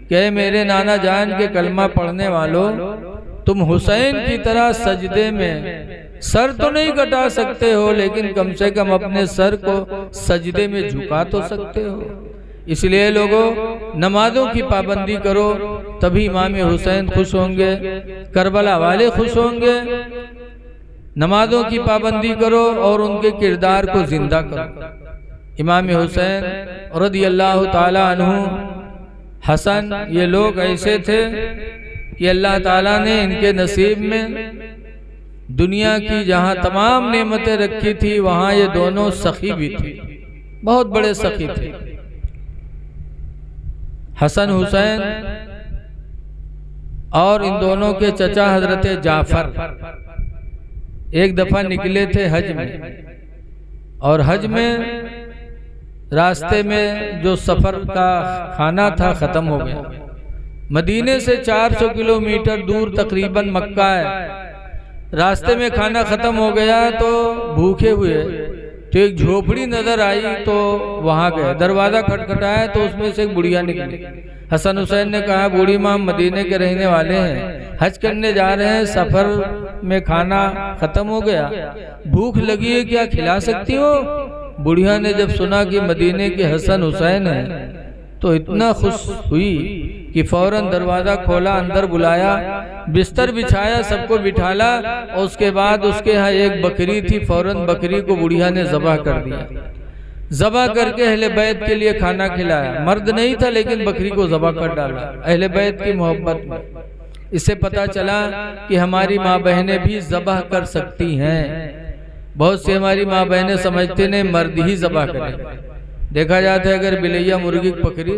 कि मेरे नाना जान के कलमा पढ़ने वालों, तुम हुसैन की तरह सजदे में सर तो नहीं कटा सकते हो, लेकिन कम से कम अपने सर को सजदे में झुका तो सकते हो। इसलिए लोगों, नमाजों की पाबंदी करो, तभी इमाम हुसैन खुश होंगे, करबला वाले खुश होंगे। नमाजों की पाबंदी करो और उनके किरदार को जिंदा करो। इमाम हुसैन रज़ियल्लाहु ताला अन्हु, हसन, ये लोग ऐसे थे कि अल्लाह ताला ने इनके नसीब में दुनिया की जहाँ तमाम नेमतें रखी थी, वहाँ ये दोनों सखी भी थे, बहुत बड़े सखी थे। हसन हुसैन और इन दोनों के चचा हजरत जाफर एक दफा निकले थे हज में, और हज में रास्ते में जो सफर का खाना था खत्म हो गया। मदीने से 400 किलोमीटर दूर तकरीबन मक्का है। रास्ते में खाना खत्म हो गया तो भूखे हुए, तो एक झोपड़ी नजर आई, तो वहां गए। दरवाजा खटखटाया तो उसमें से एक बुढ़िया निकली। हसन हुसैन ने कहा, बूढ़ी माँ, मदीने के रहने वाले हैं, हज करने जा रहे हैं, सफर में खाना खत्म हो गया, भूख लगी है, क्या खिला सकती हो? बुढ़िया ने जब सुना कि मदीने के हसन हुसैन है तो इतना खुश हुई कि फौरन दरवाजा खोला, अंदर बुलाया, बिस्तर बिछाया, सबको बिठाला, और उसके बाद उसके यहाँ एक बकरी थी, फौरन बकरी को बुढ़िया ने ज़बह कर दिया। ज़बा करके अहले बैत के लिए खाना खिलाया। मर्द नहीं था लेकिन बकरी को ज़बा कर डाला अहले बैत की मोहब्बत में। इससे पता चला कि हमारी माँ बहनें भी ज़बा कर सकती हैं। बहुत से हमारी माँ बहनें समझते ने मर्द ही ज़बा करें। देखा जाता है अगर बिलैया मुर्गी पकड़ी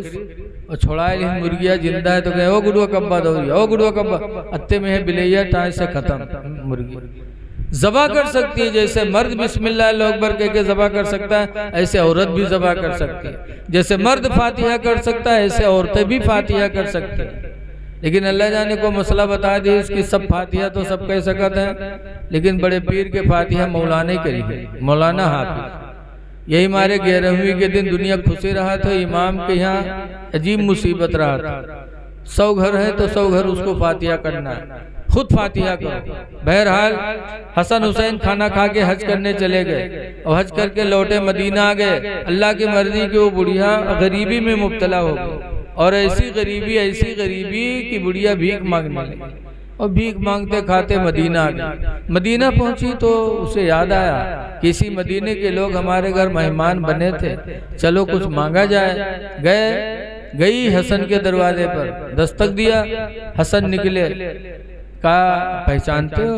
और छोड़ाए मुर्गिया जिंदा है तो कहे ओ गुड़ुआ कब्बा दो, ओ गुड़ुआ कब्बा, अत्ते में है बिलैया टाइम से खत्म। मुर्गी ज़बा कर सकती है। जैसे मर्द बिस्मिल्लाह अल्लाहु अकबर कह के ज़बा कर सकता है, ऐसे औरत भी ज़बा कर सकती है। जैसे मर्द फातिहा कर सकता है, ऐसे औरतें भी फातिहा कर सकती हैं। लेकिन अल्लाह जाने को मसला बता दी इसकी सब फातिहा तो सब कह सकते हैं, लेकिन बड़े पीर के फातिहा मौलाना ही करी है, मौलाना हाफिज। यही हमारे 11वीं के दिन दुनिया खुशी रहा था, इमाम के यहाँ अजीब मुसीबत रहा था। 100 घर है तो 100 घर उसको फातिहा करना है, खुद फातिहा करो। बहरहाल हसन हुसैन खाना खा के हज करने चले गए और हज करके लौटे मदीना आ गए। अल्लाह की मर्जी की वो बुढ़िया गरीबी में मुब्तला हो गई और ऐसी गरीबी कि बुढ़िया भीख मांगने लगी और भीख मांगते खाते मदीना आ गई। मदीना पहुंची तो उसे याद आया किसी मदीने के लोग हमारे घर मेहमान बने थे, चलो कुछ मांगा जाए। गई हसन के दरवाजे पर, दस्तक दिया। हसन निकले, कहा पहचानते हो?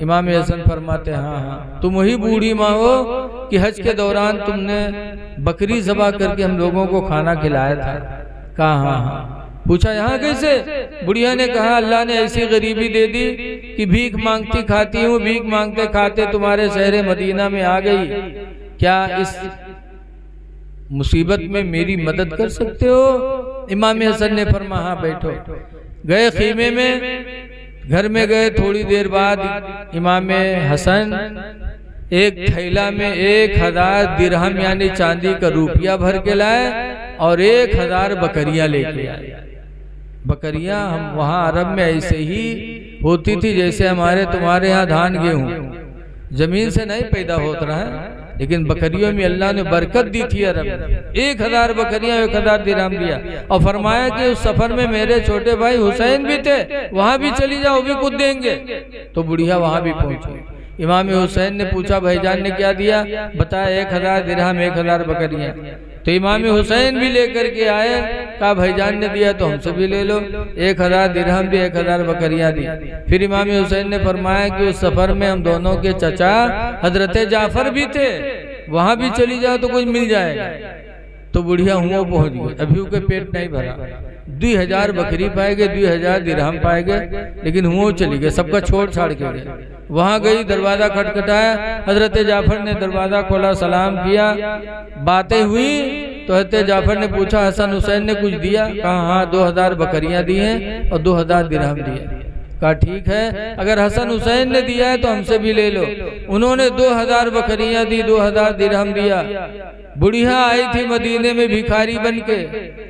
इमाम हसन फरमाते हाँ हाँ, तुम वही बूढ़ी माँ हो कि हज के दौरान तुमने बकरी ज़बा करके हम लोगों को खाना खिलाया था। कहा हाँ हाँ। पूछा यहाँ कैसे? बुढ़िया ने कहा अल्लाह ने ऐसी गरीबी दे दी कि भीख मांगती खाती हूँ, भीख मांगते खाते तुम्हारे शहर मदीना में आ गई। क्या इस मुसीबत में मेरी मदद कर सकते हो? इमाम हसन ने फरमाया हाँ बैठो। गए खीमे में, घर में गए। थोड़ी देर बाद इमाम हसन एक थैला में 1000 दिरहम यानी चांदी का रुपया भर के लाए और 1000 बकरियां लेके आए। बकरियां हम वहाँ अरब में ऐसे ही होती थी जैसे हमारे तुम्हारे यहाँ धान गेहूँ जमीन से नहीं पैदा होता रहा है, लेकिन बकरियों में अल्लाह ने बरकत दी थी। अरब में 1000 बकरियां 1000 दिरहम दिया और फरमाया कि उस सफर में मेरे छोटे भाई हुसैन भी थे, वहां भी चली जाओ, भी कुछ देंगे। तो बुढ़िया वहां भी पहुंची। इमाम हुसैन ने पूछा भाईजान ने क्या दिया? बताया 1000 दिरहम 1000 बकरियां। तो इमाम हुसैन भी लेकर के आए। कहा भाईजान ने दिया तो हमसे भी ले लो। 1000 दिरहम दी, 1000 बकरियां दी। फिर इमाम हुसैन ने फरमाया कि उस सफर में हम दोनों के चचा हजरत जाफर भी थे, वहां भी चली जाओ तो कुछ मिल जाएगा। तो बुढ़िया हुआ पहुंच गई, अभी उसके पेट नहीं भरा। 2000 बकरी पाए गए, 2000 दिरहम पाए गए, लेकिन हुआ चली गए, सबका छोड़ छाड़ के गए। वहां गई, दरवाजा खटखटाया। हजरत जाफर ने दरवाजा खोला, सलाम किया, बातें हुई। तो हजरत जाफर ने पूछा हसन हुसैन ने कुछ दिया? कहा हाँ 2000 बकरियां दी हैं और 2000 दिरहम दिए। कहा ठीक है, अगर हसन हुसैन ने दिया है तो हमसे भी ले लो। उन्होंने 2000 बकरियां दी, 2000 दिरहम दिया। बुढ़िया आई थी मदीने में भिखारी बन के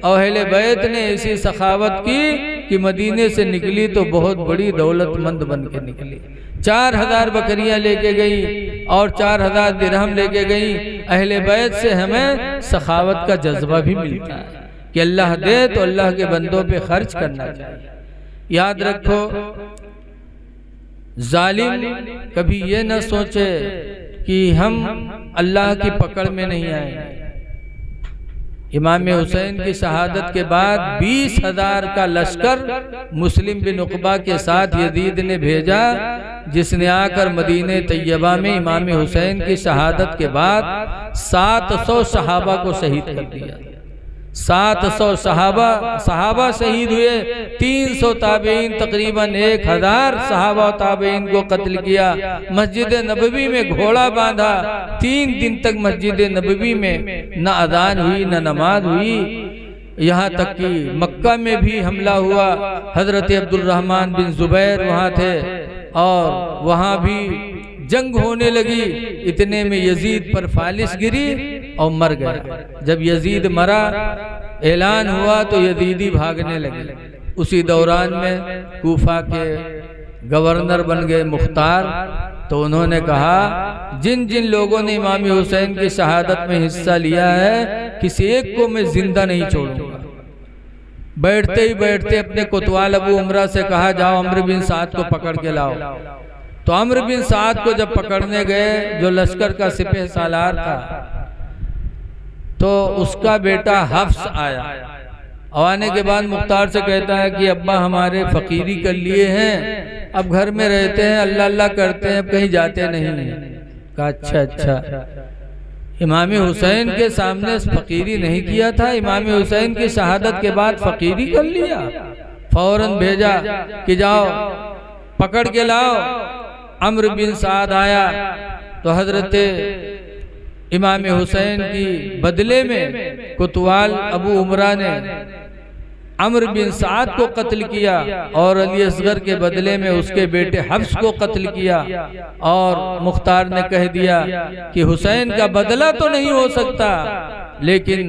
और अहले बैत ने ऐसी सखावत की कि मदीने से निकली तो बहुत बड़ी दौलतमंद बन के निकली। 4000 बकरियां लेके गई और 4000 दिरहम लेके गई। अहले बैत से हमें सखावत का जज्बा भी मिलता है कि अल्लाह दे तो अल्लाह के बंदों पे खर्च करना चाहिए। याद रखो, जालिम कभी ये न सोचे कि हम अल्लाह की पकड़ में नहीं आएंगे। इमाम हुसैन की शहादत के बाद 20,000 का लश्कर मुस्लिम बिन उक़बा के साथ यजीद ने भेजा, जिसने आकर मदीने तैयबा में इमाम हुसैन की शहादत के बाद 700 सहाबा को शहीद कर दिया। 700 सहाबा शहीद हुए। 300 ताबईन, तकरीबन 1000 सहाबा ताबईन को कत्ल किया। मस्जिद नबवी में घोड़ा बांधा। 3 दिन तक मस्जिद नबवी में न अजान हुई न नमाज हुई। यहाँ तक कि मक्का में भी हमला हुआ। हजरत अब्दुर्रहमान बिन जुबैर वहाँ थे और वहाँ भी जंग होने लगी। इतने में यजीद पर फालिस गिरी और मर गया। जब यजीद मरा, ऐलान हुआ तो यजीदी भागने लगे। उसी दौरान में कूफा के गवर्नर बन गए मुख्तार। तो उन्होंने कहा जिन जिन लोगों ने इमाम हुसैन की शहादत में हिस्सा लिया है, किसी एक को मैं जिंदा नहीं छोड़ूंगा। बैठते ही बैठते अपने कोतवाल अबू उमरा से कहा जाओ अम्र बिन साद को पकड़ के लाओ। तो अम्र बिन साद को जब पकड़ने गए, जो लश्कर का सिपह सालार था, तो उसका बेटा हफ्स आया। और आने के बाद मुख्तार से कहता है कि अब्बा हमारे फ़कीरी कर लिए हैं, अब घर में रहते हैं, अल्लाह अल्लाह करते हैं, अब कहीं जाते नहीं हैं। कहा अच्छा अच्छा, इमाम हुसैन के सामने फ़कीरी नहीं किया था, इमाम हुसैन की शहादत के बाद फ़कीरी कर लिया। फौरन भेजा कि जाओ पकड़ के लाओ। अम्र बिन साद आया तो हजरत इमाम हुसैन की बदले में कोतवाल अबू उमरा ने अम्र बिन साद को कत्ल किया और अली असगर के बदले में उसके बेटे हफ्स को कत्ल किया। और मुख्तार ने कह दिया कि हुसैन का बदला तो नहीं हो सकता, लेकिन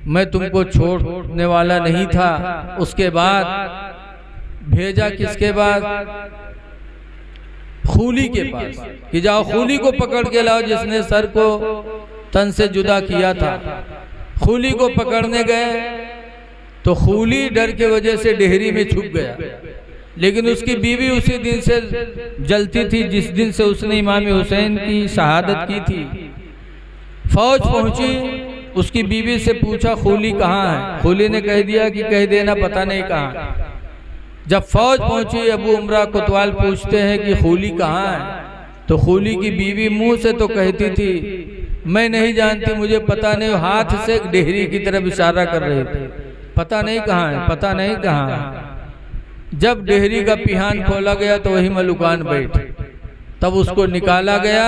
मैं तुमको छोड़ने वाला नहीं था। उसके बाद भेजा किसके बाद? खूली के पास कि जाओ खूली को पकड़ के लाओ, जिसने सर को तन से जुदा किया था। खूली को पकड़ने गए तो खूली डर के वजह से डेहरी में छुप गया, लेकिन उसकी बीवी उसी दिन से जलती थी जिस दिन से उसने इमाम हुसैन की शहादत की थी। फौज पहुंची, उसकी बीवी से पूछा खूली कहाँ है? खूली ने कह दिया कि कह देना पता नहीं कहाँ। जब फौज पहुंची, अबू उमरा कोतवाल पूछते हैं कि खूली कहाँ है? तो खूली की बीवी मुंह से तो कहती थी मैं नहीं जानती, मुझे पता नहीं, हाथ से डेहरी की तरफ इशारा कर रहे थे, पता नहीं कहाँ है, पता नहीं कहाँ है। जब डेहरी का पिहान खोला गया तो वही मलुकान बैठे, तब उसको निकाला गया,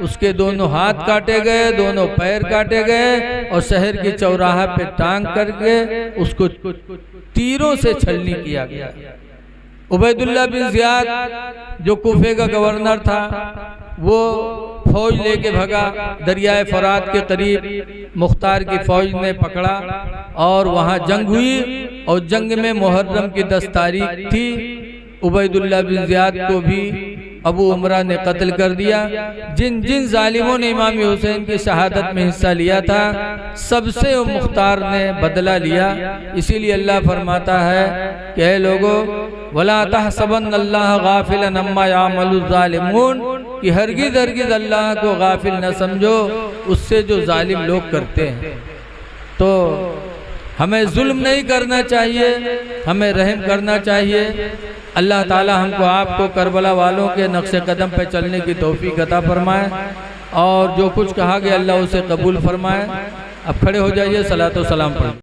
उसके दोनों हाथ काटे गए, दोनों पैर काटे गए और शहर की चौराहा पे टांग करके उसको तीरों से छलनी किया गया। उबैदुल्लाह बिन ज़ियाद जो कूफे का गवर्नर था, वो फौज लेके भगा, दरियाए फरात के करीब मुख्तार की फौज ने पकड़ा और वहाँ जंग हुई। और जंग में मुहर्रम की 10 तारीख थी। उबैदुल्लाह बिन ज़ियाद को भी अबू उमरा ने कत्ल कर दिया। जिन जिन जालिमों ने इमाम हुसैन की शहादत में हिस्सा लिया था, सबसे मुख्तार ने बदला लिया। इसीलिए अल्लाह फरमाता है कि ऐ लोगो वला तहसबन्नल्लाह गाफिलन अम्मा यामलुज़ ज़ालिमून, कि हरगिज़ हरगिज़ अल्लाह को गाफिल न समझो उससे जो जालिम लोग करते हैं। तो हमें जुल्म नहीं करना चाहिए, हमें रहम करना चाहिए। अल्लाह ताला हमको आपको करबला वालों के नक्शे कदम पे चलने की तौफीक अता फरमाए और जो कुछ कहा गया अल्लाह उसे कबूल फरमाए। अब खड़े हो जाइए, सलातो सलाम पढ़ें।